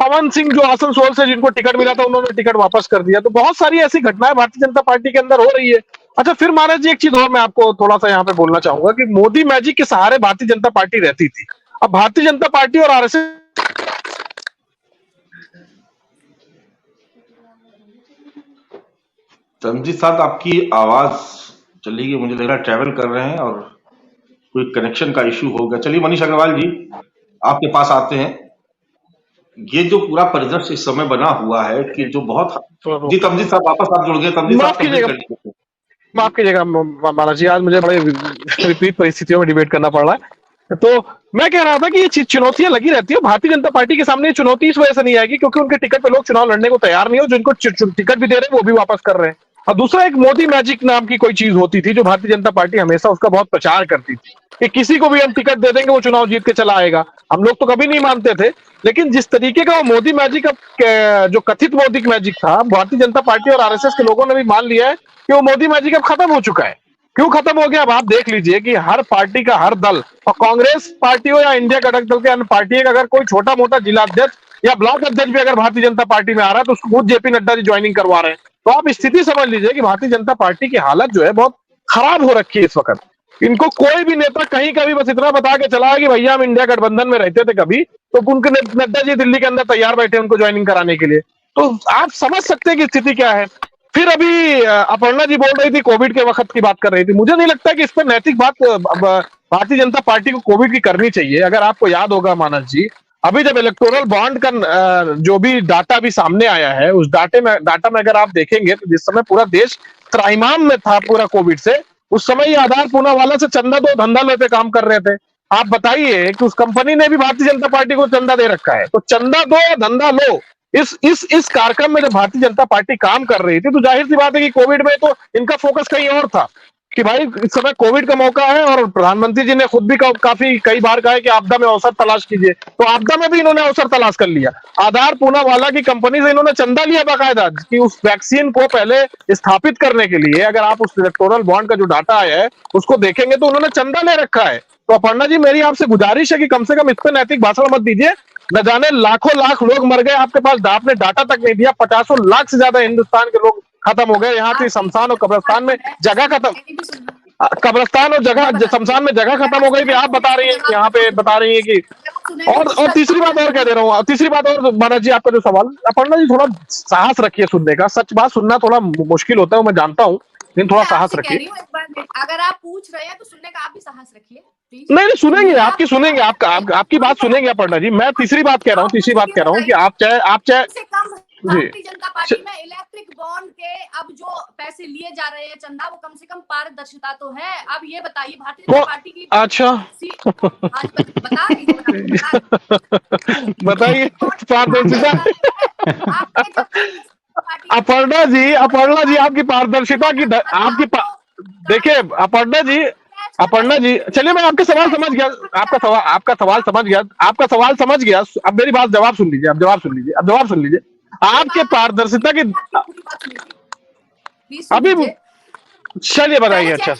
पवन सिंह जो आसनसोल से जिनको टिकट मिला था, उन्होंने टिकट वापस कर दिया। तो बहुत सारी ऐसी घटनाएं भारतीय जनता पार्टी के अंदर हो रही है। अच्छा, फिर महाराज जी एक चीज और मैं आपको थोड़ा सा यहाँ पे बोलना चाहूंगा कि मोदी मैजिक के सहारे भारतीय जनता पार्टी रहती थी। अब भारतीय जनता पार्टी और आरएसएस तंजीत साहब, आपकी आवाज चली गई, मुझे लग रहा है ट्रैवल कर रहे हैं और कोई कनेक्शन का इश्यू हो गया। चलिए मनीष अग्रवाल जी, आपके पास आते हैं। ये जो पूरा परिदृश्य इस समय बना हुआ है कि जो बहुत जी, तमजीत साहब वापस आप जुड़ गए। तमजीत साहब माफ कीजिएगा महाराज जी, आज मुझे बड़े विपरीत परिस्थितियों में डिबेट करना पड़ रहा है। तो मैं कह रहा था कि ये चुनौतियां लगी रहती है। भारतीय जनता पार्टी के सामने ये चुनौती इस वजह से नहीं आएगी क्योंकि उनके टिकट पे लोग चुनाव लड़ने को तैयार नहीं हो, जिनको टिकट भी दे रहे हैं वो भी वापस कर रहे हैं। और दूसरा, एक मोदी मैजिक नाम की कोई चीज होती थी जो भारतीय जनता पार्टी हमेशा उसका बहुत प्रचार करती थी कि किसी को भी हम टिकट दे देंगे वो चुनाव जीत के चला आएगा। हम लोग तो कभी नहीं मानते थे, लेकिन जिस तरीके का वो मोदी मैजिक, जो कथित मोदी मैजिक था, भारतीय जनता पार्टी और आरएसएस के लोगों ने भी मान लिया है कि वो मोदी मैजिक अब खत्म हो चुका है। क्यों खत्म हो गया? अब आप देख लीजिए कि हर पार्टी का हर दल, और कांग्रेस पार्टी हो या इंडिया घटक दल के अन्य पार्टी, अगर कोई छोटा मोटा जिला अध्यक्ष या ब्लॉक अध्यक्ष भी अगर भारतीय जनता पार्टी में आ रहा है तो उसको खुद जेपी नड्डा जी ज्वाइनिंग करवा रहे हैं। तो आप स्थिति समझ लीजिए कि भारतीय जनता पार्टी की हालत जो है बहुत खराब हो रखी है इस वक्त। इनको कोई भी नेता कहीं का भी बस इतना बता के चला है कि भैया हम इंडिया गठबंधन में रहते थे कभी, तो उनके नड्डा जी दिल्ली के अंदर तैयार बैठे उनको ज्वाइनिंग कराने के लिए। तो आप समझ सकते हैं कि स्थिति क्या है। फिर अभी अपर्णा जी बोल रही थी, कोविड के वक्त की बात कर रही थी। मुझे नहीं लगता कि इस पर नैतिक बात भारतीय जनता पार्टी को कोविड की करनी चाहिए। अगर आपको याद होगा मानस जी, अभी जब इलेक्टोरल बॉन्ड का जो भी डाटा भी सामने आया है, उस डाटा में अगर आप देखेंगे तो जिस समय पूरा देश त्राहिमाम में था पूरा कोविड से, उस समय ये आधार पूनावाला से चंदा दो धंधा लो पे काम कर रहे थे। आप बताइए कि उस कंपनी ने भी भारतीय जनता पार्टी को चंदा दे रखा है। तो चंदा दो धंधा लो, इस कार्यक्रम में जब भारतीय जनता पार्टी काम कर रही थी तो जाहिर सी बात है कि कोविड में तो इनका फोकस कहीं और था कि भाई इस समय कोविड का मौका है। और प्रधानमंत्री जी ने खुद भी काफी कई बार कहा है कि आपदा में अवसर तलाश कीजिए, तो आपदा में भी इन्होंने अवसर तलाश कर लिया। आधार पूनावाला की कंपनी से इन्होंने चंदा लिया बाकायदा कि उस वैक्सीन को पहले स्थापित करने के लिए। अगर आप उस इलेक्टोरल बॉन्ड का जो डाटा आया है उसको देखेंगे तो उन्होंने चंदा ले रखा है। तो अपर्णा जी, मेरी आपसे गुजारिश है कि कम से कम इस पर नैतिक भाषण मत दीजिए। न जाने लाखों लाख लोग मर गए, आपके पास आपने डाटा तक नहीं दिया। 50 लाख से ज्यादा हिंदुस्तान के लोग खत्म हो गए। यहाँ पे शमशान और कब्रिस्तान में जगह खत्म, कब्रिस्तान और जगह शमशान में जगह खत्म हो गई थी। आप बता रही हैं यहाँ पे, बता रही है कि और तीसरी बात और कह दे रहा हूँ, तीसरी बात और महाराज जी, आपका जो सवाल, अपर्णा जी थोड़ा साहस रखिए सुनने का। सच बात सुनना थोड़ा मुश्किल होता है, मैं जानता हूँ, लेकिन थोड़ा साहस रखिए। अगर आप पूछ रहे हैं तो सुनने का आप भी साहस रखिए। नहीं सुनेंगे, आपकी सुनेंगे, आपकी बात सुनेंगे अपर्णा जी। मैं तीसरी बात कह रहा हूँ कि आप चाहे भारतीय जनता पार्टी में इलेक्ट्रिक बॉन्ड के अब जो पैसे लिए जा रहे हैं चंदा, वो कम से कम पारदर्शिता तो है। अब ये बताइए भारतीय जनता पार्टी की, अच्छा बताइए पारदर्शिता। अपर्णा जी आपकी पारदर्शिता की देखिए अपर्णा जी, चलिए मैं आपके सवाल समझ गया, आपका सवाल समझ गया। अब मेरी बात जवाब सुन लीजिए। आपके पारदर्शिता की अभी चलिए बताइए। अच्छा,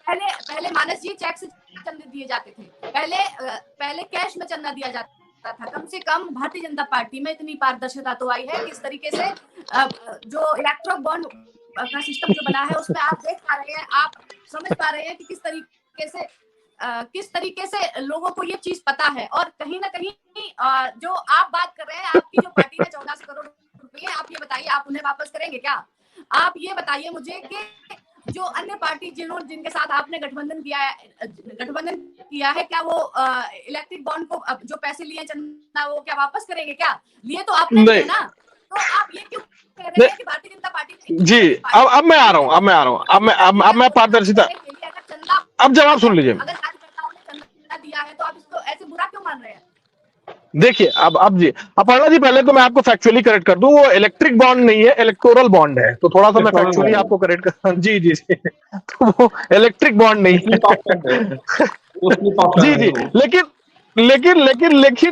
पहले मानस जी चेक से चंदे दिए जाते थे, पहले कैश में चंदा दिया जाता था। कम से कम भारतीय जनता पार्टी में इतनी पारदर्शिता तो आई है। किस तरीके से जो इलेक्ट्रिक बॉन्ड का सिस्टम जो बना है उसमें आप देख पा रहे हैं, आप समझ पा रहे हैं कि किस तरीके से लोगों को ये चीज पता है। और कहीं ना कहीं जो आप बात कर रहे हैं, आपकी जो पार्टी है 1400 करोड़ रुपए हैं, आप ये बताइए, आप उन्हें वापस करेंगे क्या? आप ये बताइए मुझे कि जो अन्य पार्टी जिनके साथ आपने गठबंधन किया है, क्या वो इलेक्ट्रिक बॉन्ड को जो पैसे लिए चंदा वो क्या वापस करेंगे क्या? लिए तो आपने नहीं ना, तो आप ये क्यों कह रहे हैं कि भारतीय जनता पार्टी जी, अब मैं आ रहा हूँ, अब मैं पारदर्शिता, अब जवाब सुन लीजिए। अगर कार्यकर्ताओं ने चंदा दिया है तो आप इसको ऐसे बुरा क्यों मान रहे हैं? देखिए अब जी, अपर्णा जी, पहले तो मैं आपको फैक्चुअली करेक्ट कर दूं, वो इलेक्ट्रिक बॉन्ड नहीं है, इलेक्टोरल बॉन्ड है, तो थोड़ा सा मैं फैक्चुअली आपको करेक्ट कर, जी जी जी, तो वो इलेक्ट्रिक बॉन्ड नहीं है। जी जी,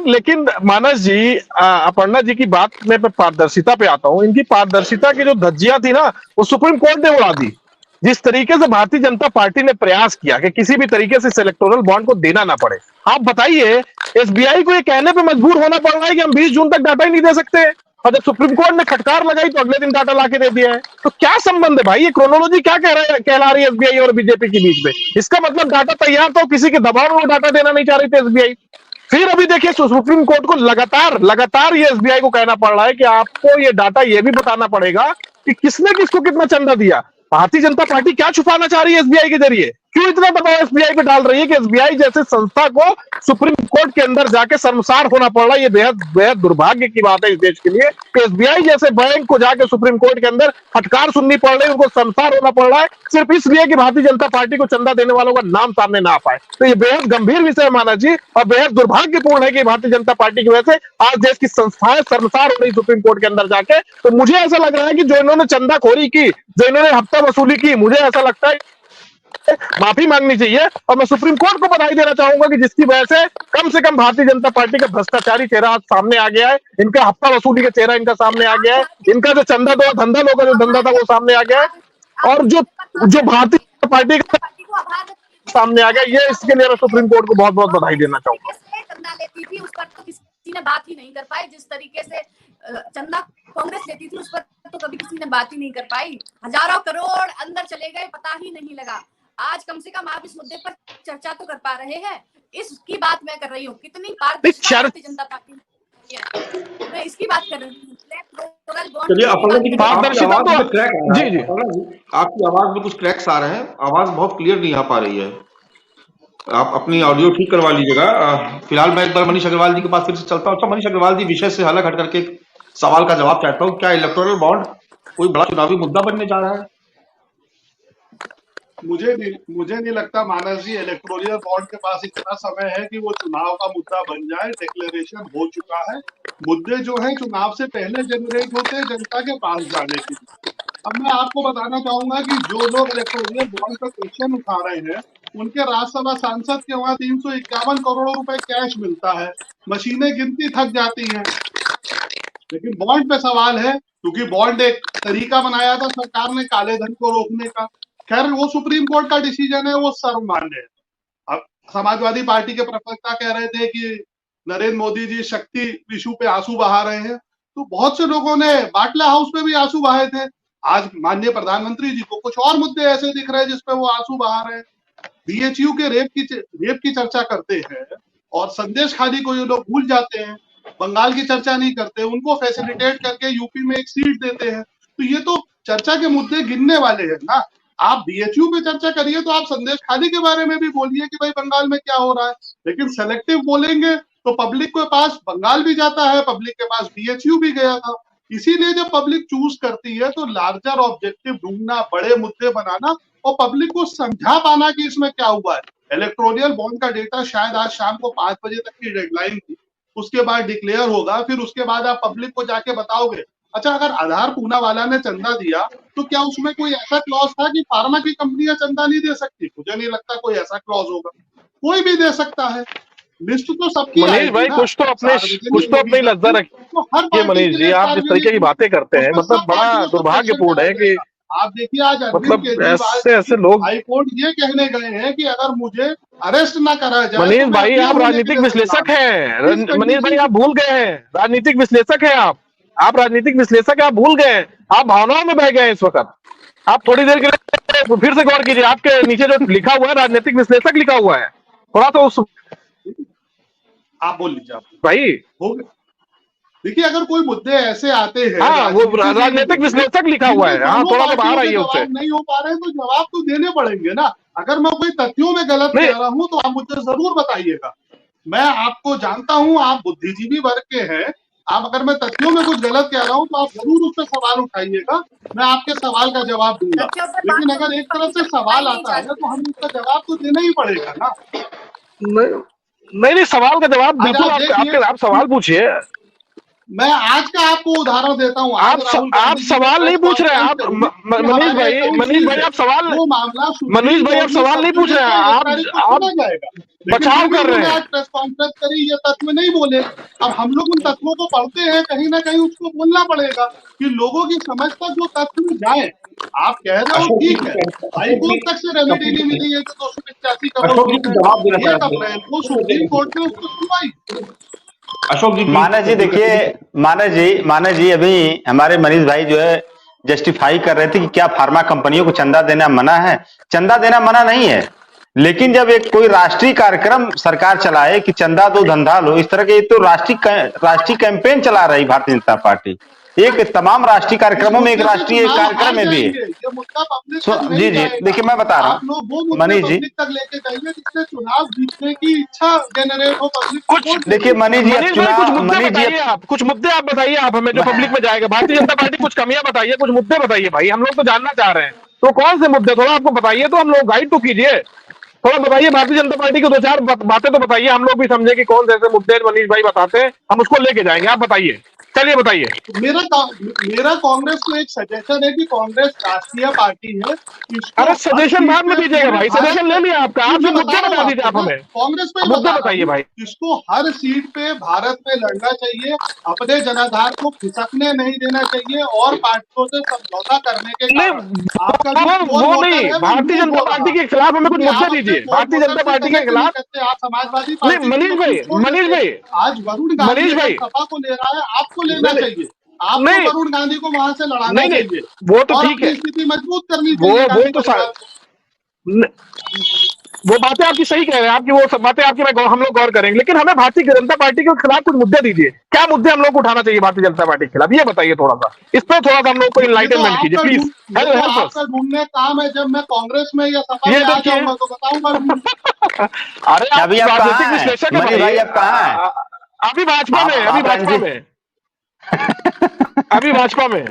लेकिन मानस जी, अपर्णा जी की बात में पारदर्शिता पे आता हूं। इनकी पारदर्शिता की जो धज्जियां थी ना, वो सुप्रीम कोर्ट ने उड़ा दी। जिस तरीके से भारतीय जनता पार्टी ने प्रयास किया कि किसी भी तरीके से इलेक्टोरल बॉन्ड को देना ना पड़े, आप बताइए, एसबीआई को ये कहने पे मजबूर होना पड़ रहा है कि हम 20 जून तक डाटा ही नहीं दे सकते, और जब सुप्रीम कोर्ट ने खटकार लगाई तो अगले दिन डाटा लाके दे दिया है। तो क्या संबंध है भाई, ये क्रोनोलॉजी क्या कहला रही है एसबीआई और बीजेपी के बीच में? इसका मतलब डाटा तैयार था, किसी के दबाव में वो डाटा देना नहीं चाह रही थी एसबीआई। फिर अभी देखिए, सुप्रीम कोर्ट को लगातार ये एसबीआई को कहना पड़ रहा है कि आपको ये डाटा ये भी बताना पड़ेगा कि किसने किसको कितना चंदा दिया। भारतीय जनता पार्टी क्या छुपाना चाह रही है एसबीआई के जरिए? क्यों इतना दबाव एसबीआई पे डाल रही है कि एसबीआई जैसे संस्था को सुप्रीम कोर्ट के अंदर जाके शर्मसार होना पड़ रहा है? ये बेहद दुर्भाग्य की बात है इस देश के लिए कि एसबीआई जैसे बैंक को जाके सुप्रीम कोर्ट के अंदर फटकार सुननी पड़ रही है, उनको शर्मसार होना पड़ रहा है, सिर्फ इसलिए कि भारतीय जनता पार्टी को चंदा देने वालों का नाम सामने ना आ पाए। तो ये बेहद गंभीर विषय है मानस जी, और बेहद दुर्भाग्यपूर्ण है कि भारतीय जनता पार्टी की वजह से आज देश की संस्थाएं शर्मसार हो रही सुप्रीम कोर्ट के अंदर जाके। तो मुझे ऐसा लग रहा है कि जो इन्होंने चंदाखोरी की, जो इन्होंने हफ्ता वसूली की, मुझे ऐसा लगता है माफी मांगनी चाहिए। और मैं सुप्रीम कोर्ट को बधाई देना चाहूंगा कि जिसकी वजह से कम भारतीय जनता पार्टी का भ्रष्टाचारी चेहरा आज सामने आ गया है, इनका हफ्ता वसूली का चेहरा इनका सामने आ गया है, इनका जो चंदा दो धंधा लोग जो धंधा था वो सामने आ गया है, और जो भारतीय जनता पार्टी का सामने आ गया, ये इसके लिए मैं सुप्रीम कोर्ट को बहुत बहुत बधाई देना चाहूंगा। चंदा लेती थी उस पर तो किसी ने बात ही नहीं कर पाई, जिस तरीके से चंदा कांग्रेस लेती थी उस पर तो कभी किसी ने बात ही नहीं कर पाई। हजारों करोड़ अंदर चले गए, पता ही नहीं लगा। आज कम से कम आप इस मुद्दे पर चर्चा तो कर पा रहे हैं, इसकी बात मैं कर रही हूँ। कितनी पारदर्शिता भारतीय जनता पार्टी मैं इसकी बात कर रही हूँ। चलिए, अपर्णा जी, पारदर्शिता तो जी जी, आपकी आवाज में कुछ क्रैक्स आ रहे हैं, आवाज बहुत क्लियर नहीं आ पा रही है, आप अपनी ऑडियो ठीक करवा लीजिएगा। फिलहाल मैं एक बार मनीष अग्रवाल जी के पास फिर से चलता हूँ। अच्छा मनीष अग्रवाल जी, विषय से अलग हट करके एक सवाल का जवाब चाहता हूँ, क्या इलेक्टोरल बॉन्ड कोई बड़ा चुनावी मुद्दा बनने जा रहा है? मुझे नहीं लगता मानस जी, इलेक्टोरल बॉन्ड के पास इतना समय है कि वो चुनाव का मुद्दा बन जाए। डिक्लेरेशन हो चुका है, मुद्दे जो है चुनाव से पहले जनरेट होते हैं जनता के पास जाने के लिए। अब मैं आपको बताना चाहूंगा कि जो लोग इलेक्टोरल बॉन्ड का क्वेश्चन उठा रहे हैं, उनके राज्यसभा सांसद के वहां 351 करोड़ रुपए कैश मिलता है, मशीनें गिनती थक जाती हैं। लेकिन बॉन्ड पे सवाल है, क्योंकि बॉन्ड एक तरीका बनाया था सरकार ने काले धन को रोकने का। खैर, वो सुप्रीम कोर्ट का डिसीजन है, वो सर्वमान्य है। अब समाजवादी पार्टी के प्रवक्ता कह रहे थे कि नरेंद्र मोदी जी शक्ति इशू पे आंसू बहा रहे हैं, तो बहुत से लोगों ने बाटला हाउस पे भी आंसू बहाए थे। आज माननीय प्रधानमंत्री जी को कुछ और मुद्दे ऐसे दिख रहे हैं जिसपे वो आंसू बहा रहे हैं। बीएचयू के रेप की चर्चा करते हैं और संदेश खाली को ये लोग भूल जाते हैं, बंगाल की चर्चा नहीं करते, उनको फैसिलिटेट करके यूपी में एक सीट देते हैं। तो ये तो चर्चा के मुद्दे गिनने वाले हैं ना। आप बीएचयू पे चर्चा करिए तो आप संदेश खाली के बारे में भी बोलिए कि भाई बंगाल में क्या हो रहा है, लेकिन सेलेक्टिव बोलेंगे तो पब्लिक के पास बंगाल भी जाता है, पब्लिक के पास बीएचयू भी गया था। इसीलिए जब पब्लिक चूज करती है तो लार्जर ऑब्जेक्टिव ढूंढना, बड़े मुद्दे बनाना और पब्लिक को समझा पाना कि इसमें क्या हुआ है। इलेक्टोरल बॉन्ड का डेटा शायद आज शाम को 5 बजे तक की डेडलाइन थी, उसके बाद डिक्लेयर होगा, फिर उसके बाद आप पब्लिक को जाके बताओगे। अच्छा, अगर आधार पूना वाला ने चंदा दिया तो क्या उसमें कोई ऐसा क्लॉज था कि फार्मा की कंपनियां चंदा नहीं दे सकती? मुझे नहीं लगता कोई ऐसा क्लॉज होगा, कोई भी दे सकता है। लिस्ट तो सबकी मनीष भाई, कुछ तो अपनी लज्जा रखिए। मनीष जी, आप जिस तरीके की बातें करते हैं, मतलब बड़ा दुर्भाग्यपूर्ण है कि आप देखिए आज मतलब ऐसे लोग हाईकोर्ट ये कहने गए हैं कि अगर मुझे अरेस्ट ना करा जाए। मनीष भाई, आप राजनीतिक विश्लेषक हैं। मनीष भाई, आप भूल गए हैं, राजनीतिक विश्लेषक हैं आप राजनीतिक विश्लेषक हैं, आप भूल गए हैं, आप भावनाओं में बह गए हैं इस वक्त। आप थोड़ी देर के लिए फिर से गौर कीजिए, आपके नीचे जो लिखा हुआ है राजनीतिक विश्लेषक लिखा हुआ है, थोड़ा तो उस आप बोल लीजिए। आप भाई हो गया। देखिए, अगर कोई मुद्दे ऐसे आते हैं हाँ, वो राजनीति से राजनीतिक रिलेटेड विश्लेषक लिखा हुआ जिनमें है। हाँ, दोनों थोड़ा सा पार्टियों बाहर के आइए उससे। जवाब नहीं हो पा रहे हैं तो जवाब तो देने पड़ेंगे ना। अगर मैं कोई तथ्यों में गलत नहीं, कह रहा हूं तो आप मुझे जरूर बताइएगा। मैं आपको जानता हूं, आप बुद्धिजीवी वर्ग के हैं। आप अगर मैं तथ्यों में कुछ गलत कह रहा हूं तो आप जरूर उस पर सवाल उठाइएगा, मैं आपके सवाल का जवाब दूंगा। तथ्यों पर बात लेकिन तो अगर एक तरफ पब्लिक से अभी सवाल बताई नहीं आता जा है तो रही है। हमें उसका जवाब तो देना ही पड़ेगा ना। नहीं, नहीं, सवाल का जवाब आज बिल्कुल आप देखिए, आप सवाल पूछिए। मैं आज का आपको उदाहरण देता हूं। आज राहुल आप गांधी जी ने सवाल प्रेस नहीं पूछ रहे हैं। कॉन्फ्रेंस आप करी कि हमारे अकाउंट मनीष सीज भाई, है। आप सवाल वो मामला मनीष सुप्रीम भाई आप कोर्ट में सवाल नहीं पूछ सप्ताह रहे हैं। से 1 तारीख को आप सुना जाएगा, लेकिन बचाव फिर भी कर रहे उन्होंने हैं। आज प्रेस कॉन्फ्रेंस करी, ये तत्व नहीं बोले। अब हम लोग उन तत्वों को पढ़ते हैं, कहीं ना कहीं उसको बोलना पड़ेगा कि लोगों की समझ तक वो तत्व जाए। आप कह रहे हो अशोक जी ठीक है, हाई अशोक जी कोर्ट तक से रेमेडी नहीं कंप्लीट मिली है जो 285 करोड़ अशोक जी फीस को है। जवाब देना 1 अप्रैल को सुप्रीम चाहते कोर्ट हैं। ने उसको सुनवाई। अशोक जी प्लीज मानस जी कंप्लीट देखिए, करिए। मानस जी अभी हमारे मनीष भाई जो है जस्टिफाई कर रहे थे कि क्या फार्मा कंपनियों को चंदा देना मना है। चंदा देना मना नहीं है, लेकिन जब एक कोई राष्ट्रीय कार्यक्रम सरकार चलाए कि चंदा दो धंधा लो, इस तरह के तो राष्ट्रीय कैंपेन चला रही भारतीय जनता पार्टी। एक तमाम राष्ट्रीय इस कार्यक्रमों में एक मुद्दे से राष्ट्रीय चुनाव हार कार्यक्रम है भी है। जाएंगे, ये मुद्दा पब्लिक तक नहीं जी जी जाएगा। देखिए मैं बता रहा आप लोग वो हूँ मुद्दे मनीष जी, पब्लिक तक लेके जाइए जिससे चुनाव जीतने की इच्छा जनरेट हो, पब्लिक को कुछ वोट देखिए देगी। मनीष जी अब मनीष भाई कुछ चुनाव, मुद्दे मनीष जी बताइए। आप कुछ मुद्दे आप बताइए, आप हमें जो पब्लिक में जाएगा। भारतीय जनता पार्टी कुछ कमियां बताइए, कुछ मुद्दे बताइए भाई, हम लोग तो जानना चाह रहे हैं। तो कौन से मुद्दे थोड़ा आपको बताइए, तो हम लोग गाइड तो कीजिए। थोड़ा बताइए भारतीय जनता पार्टी की दो चार बातें तो बताइए, हम लोग भी समझे कि कौन से ऐसे मुद्दे मनीष भाई बताते हैं, हम उसको लेके जाएंगे। आप बताइए, चलिए बताइए। मेरा कांग्रेस को एक सजेशन है कि कांग्रेस राष्ट्रीय पार्टी है, इसको अरे हर सजेशन सीट बाद में पे दीजिएगा पूरे भाई, भारत सजेशन ले में, लिया आपका। आप मैं जो बता मुद्दे रहा हूँ बता दीजिए आपको, आप मैं हमें। कांग्रेस पे ही अब मुद्दे बता रहा बताइए हूँ, भाई। इसको हर सीट पे भारत में लड़ना चाहिए, अपने जनाधार को खिसकने नहीं देना चाहिए और पार्टियों से समझौता करने के नहीं, कारण आपका जो पोल वो वोटर नहीं, है वो भारतीय लूज जनता हो रहा पार्टी है, के खिलाफ हमें कुछ क्योंकि मुद्दे आप अपने दीजिए। पोल भारतीय वोटर जनता से पार्टी के कनेक्ट नहीं खिलाफ। करते। आप समाजवादी नहीं पार्टी की मनीष मजबूत भाई, छोड़ मनीष देते। भाई, आज वरुण गांधी मनीष अगर भाई, सपा को ले रहा है, आपको लेना नहीं चाहिए। आपको नहीं वरुण गांधी को वहां से लड़ाना नहीं नहीं, चाहिए वो तो और ठीक अपनी है। स्थिति मजबूत करनी वो चाहिए वो गांधी तो परिवार को। न- वो बातें आपकी सही कह रहे हैं। आपकी वो सब बातें आपकी हम लोग गौर करेंगे, लेकिन हमें भारतीय जनता पार्टी के खिलाफ कुछ मुद्दे दीजिए। क्या मुद्दे हम लोग को उठाना चाहिए भारतीय जनता पार्टी के खिलाफ, ये बताइए थोड़ा सा। इस पर थोड़ा सा हम लोग को इनलाइटनमेंट कीजिए प्लीज। ये हेल्प तो हेल्प अस। आपका ढूंढने काम है। जब मैं कांग्रेस में या सपा ये में आ देखिए। जाऊंगा तो बताऊंगा ढूंढ के। अरे आप अभी आप राजनीतिक कहाँ हैं विश्लेषक है मनीष भाई। भाई, आप कहाँ हैं? अभी भाजपा में, अभी आप भाजपा रणजी में, अभी भाजपा में।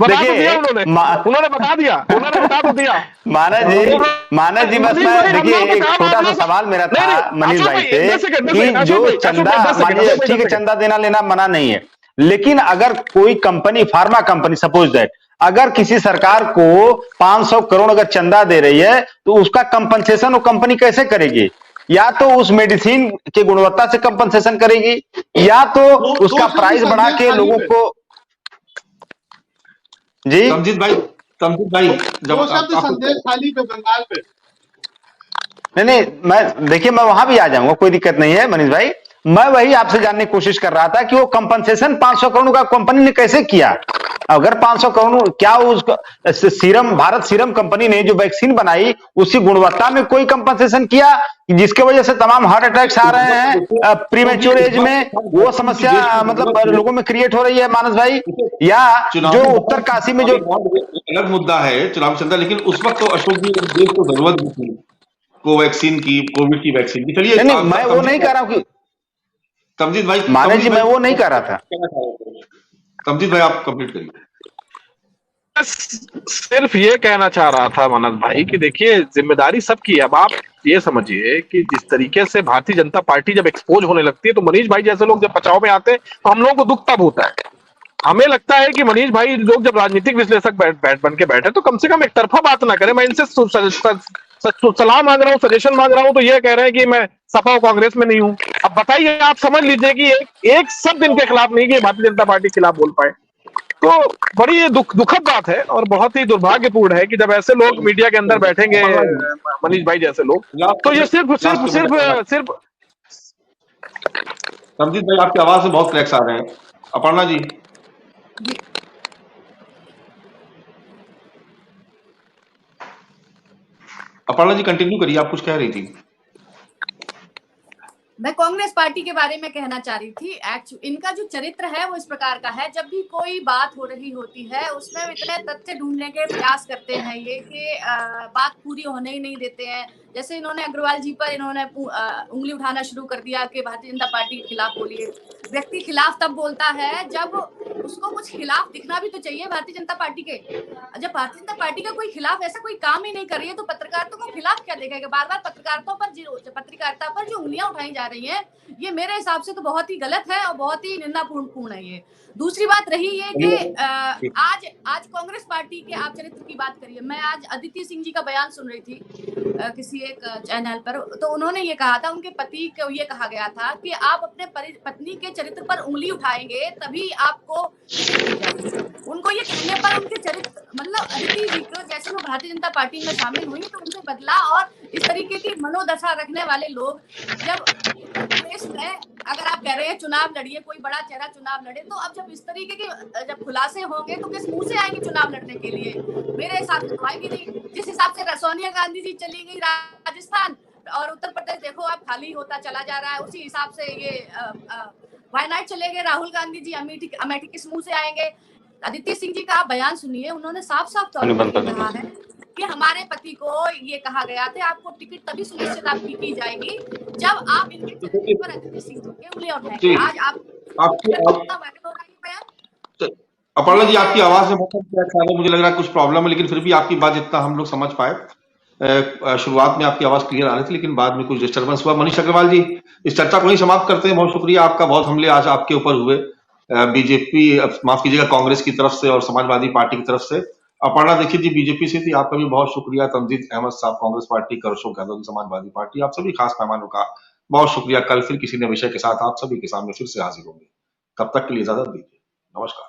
बता तो दिया देखिए उन्होंने। उन्होंने बता दिया, उन्होंने बता तो दिया। मानस जी बस मनीष मैं भाई हम देखिए लोग तो एक काम छोटा आप सा लोग। सवाल मेरा नहीं था नहीं मनीष अशोक भाई भाई से 10 सेकंड, 10 कि सेकंड, जो अशोक चंदा भाई 10 सेकंड, मानिए अशोक भाई ठीक 10 है सेकंड। चंदा देना लेना मना नहीं है, लेकिन अगर कोई company pharma company suppose that अगर किसी सरकार को 500 करोड़ अगर चंदा दे रही है तो उसका कंपनसेशन वो कंपनी कैसे करेगी? या तो उस मेडिसिन की गुणवत्ता से कंपनसेशन करेगी, या तो दो उसका शब्द प्राइस बढ़ा संदेश के खाली लोगों पे, को। जी समझित भाई जब दो शब्द आपको संदेश खाली पे बंगाल पे। नहीं नहीं, मैं देखिए मैं वहां भी आ जाऊंगा, कोई दिक्कत नहीं है मनीष भाई। मैं वही आपसे जानने की कोशिश कर रहा था कि वो कंपनसेशन 500 करोड़ का कंपनी ने कैसे किया। अगर 500 करोड़ क्या उसको सीरम भारत सीरम कंपनी ने जो वैक्सीन बनाई उसी गुणवत्ता में कोई कंपनसेशन किया जिसके वजह से तमाम हार्ट अटैक्स आ रहे हैं प्रीमेच्योर एज में, वो समस्या मतलब लोगों में क्रिएट हो रही है मानस भाई? या जो चुनावी उत्तर काशी में जो। अलग मुद्दा है चुनाव चंदा, लेकिन उस वक्त तो अशोक जी देश को जरूरत भी थी कोवैक्सीन की, कोविड की वैक्सीन की। चलिए नहीं नहीं, मैं वो नहीं कह रहा हूं कि मानस जी, मैं वो नहीं कह रहा था। तमजीद भाई आप कंप्लीट करिए। सिर्फ ये कहना चाह रहा था मनोज भाई कि देखिए जिम्मेदारी सबकी है। अब आप ये समझिए कि जिस तरीके से भारतीय जनता पार्टी जब एक्सपोज होने लगती है तो मनीष भाई जैसे लोग जब बचाव में आते हैं तो हम लोगों को दुख तब होता है। हमें लगता है कि मनीष भाई लोग जब राजनीतिक विश्लेषक बैठ बन के बैठे तो कम से कम एक तरफा बात ना करें। मैं इनसे सलाह मांग रहा हूँ, सजेशन मांग रहा हूँ, तो ये कह रहे हैं कि मैं सपा और कांग्रेस में नहीं हूं। अब बताइए, आप समझ लीजिए कि एक शब्द इनके खिलाफ नहीं कि भारतीय जनता पार्टी के खिलाफ बोल पाए। तो बड़ी ये दुखद बात है और बहुत ही दुर्भाग्यपूर्ण है कि जब ऐसे लोग मीडिया के अंदर बैठेंगे, मनीष भाई जैसे लोग, तो ये सिर्फ सिर्फ सिर्फ सिर्फ तमजीद भाई आपकी आवाज में बहुत क्रैक्स आ रहे हैं। अपर्णा जी, अपर्णा जी कंटिन्यू करिए, आप कुछ कह रही थी। मैं कांग्रेस पार्टी के बारे में कहना चाह रही थी। इनका जो चरित्र है वो इस प्रकार का है, जब भी कोई बात हो रही होती है उसमें इतने तथ्य ढूंढने के प्रयास करते हैं ये कि बात पूरी होने ही नहीं देते हैं। जैसे इन्होंने अग्रवाल जी पर इन्होंने उंगली उठाना शुरू कर दिया कि भारतीय जनता पार्टी के खिलाफ बोलिए। व्यक्ति खिलाफ तब बोलता है जब उसको कुछ खिलाफ दिखना भी तो चाहिए भारतीय जनता पार्टी के। जब भारतीय जनता पार्टी का कोई खिलाफ ऐसा कोई काम ही नहीं कर रही है तो पत्रकारिता को खिलाफ क्या देखेगा। बार बार पत्रकारिता पर जो उंगलियां उठाई जा रही है ये मेरे हिसाब से तो बहुत ही गलत है और बहुत ही निंदापूर्ण है ये। दूसरी बात रही ये कि आज कांग्रेस पार्टी के आप चरित्र की बात करिए। मैं आज अदिति सिंह जी का बयान सुन रही थी किसी एक चैनल पर, तो उन्होंने ये कहा था, उनके पति को ये कहा गया था कि आप अपने पत्नी के चरित्र पर उंगली उठाएंगे तभी आपको उनको ये कहने पर उनके चरित्र मतलब अदिति जी को जैसे वो भारतीय जनता पार्टी में शामिल हुई तो उनसे बदला। और इस तरीके की मनोदशा रखने वाले लोग जब देश में अगर आप कह रहे हैं चुनाव लड़िए, कोई बड़ा चेहरा चुनाव लड़े, तो अब जब इस तरीके के जब खुलासे होंगे तो किस मुंह से आएंगे चुनाव लड़ने के लिए। मेरे हिसाब से तो आएंगे नहीं। जिस हिसाब से सोनिया गांधी जी चली गई राजस्थान और उत्तर प्रदेश देखो अब खाली होता चला जा रहा है, उसी हिसाब से ये वायनाड चले गए राहुल गांधी जी, अमेठी किस मुंह से आएंगे। अदिति सिंह जी का आप बयान सुनिए, उन्होंने साफ साफ तौर पर कहा है कि हमारे पति को ये कहा गया था आपको टिकट तभी सुनिश्चित आपकी की जाएगी जब आप इनके चरित्र पर अदिति सिंह जी के उंगली उठाएंगे। आज अपर्णा जी आपकी आवाज में मुझे लग रहा है कुछ प्रॉब्लम है, लेकिन फिर भी आपकी बात जितना हम लोग समझ पाए शुरुआत में आपकी आवाज क्लियर आ रही थी लेकिन बाद में कुछ डिस्टर्बेंस हुआ। मनीष अग्रवाल जी इस चर्चा को ही समाप्त करते हैं। बहुत शुक्रिया आपका, बहुत हमले आज आपके ऊपर हुए बीजेपी माफ कीजिएगा कांग्रेस की तरफ से और समाजवादी पार्टी की तरफ से। अपर्णा दीक्षित जी बीजेपी से थी, आपका भी बहुत शुक्रिया। तंजीद अहमद साहब कांग्रेस पार्टी, करशोक यादव समाजवादी पार्टी, आप सभी खास मेहमानों का बहुत शुक्रिया। कल फिर किसी नए विषय के साथ आप सभी के सामने फिर से हाजिर होंगे। तब तक के लिए इजाजत दीजिए, नमस्कार।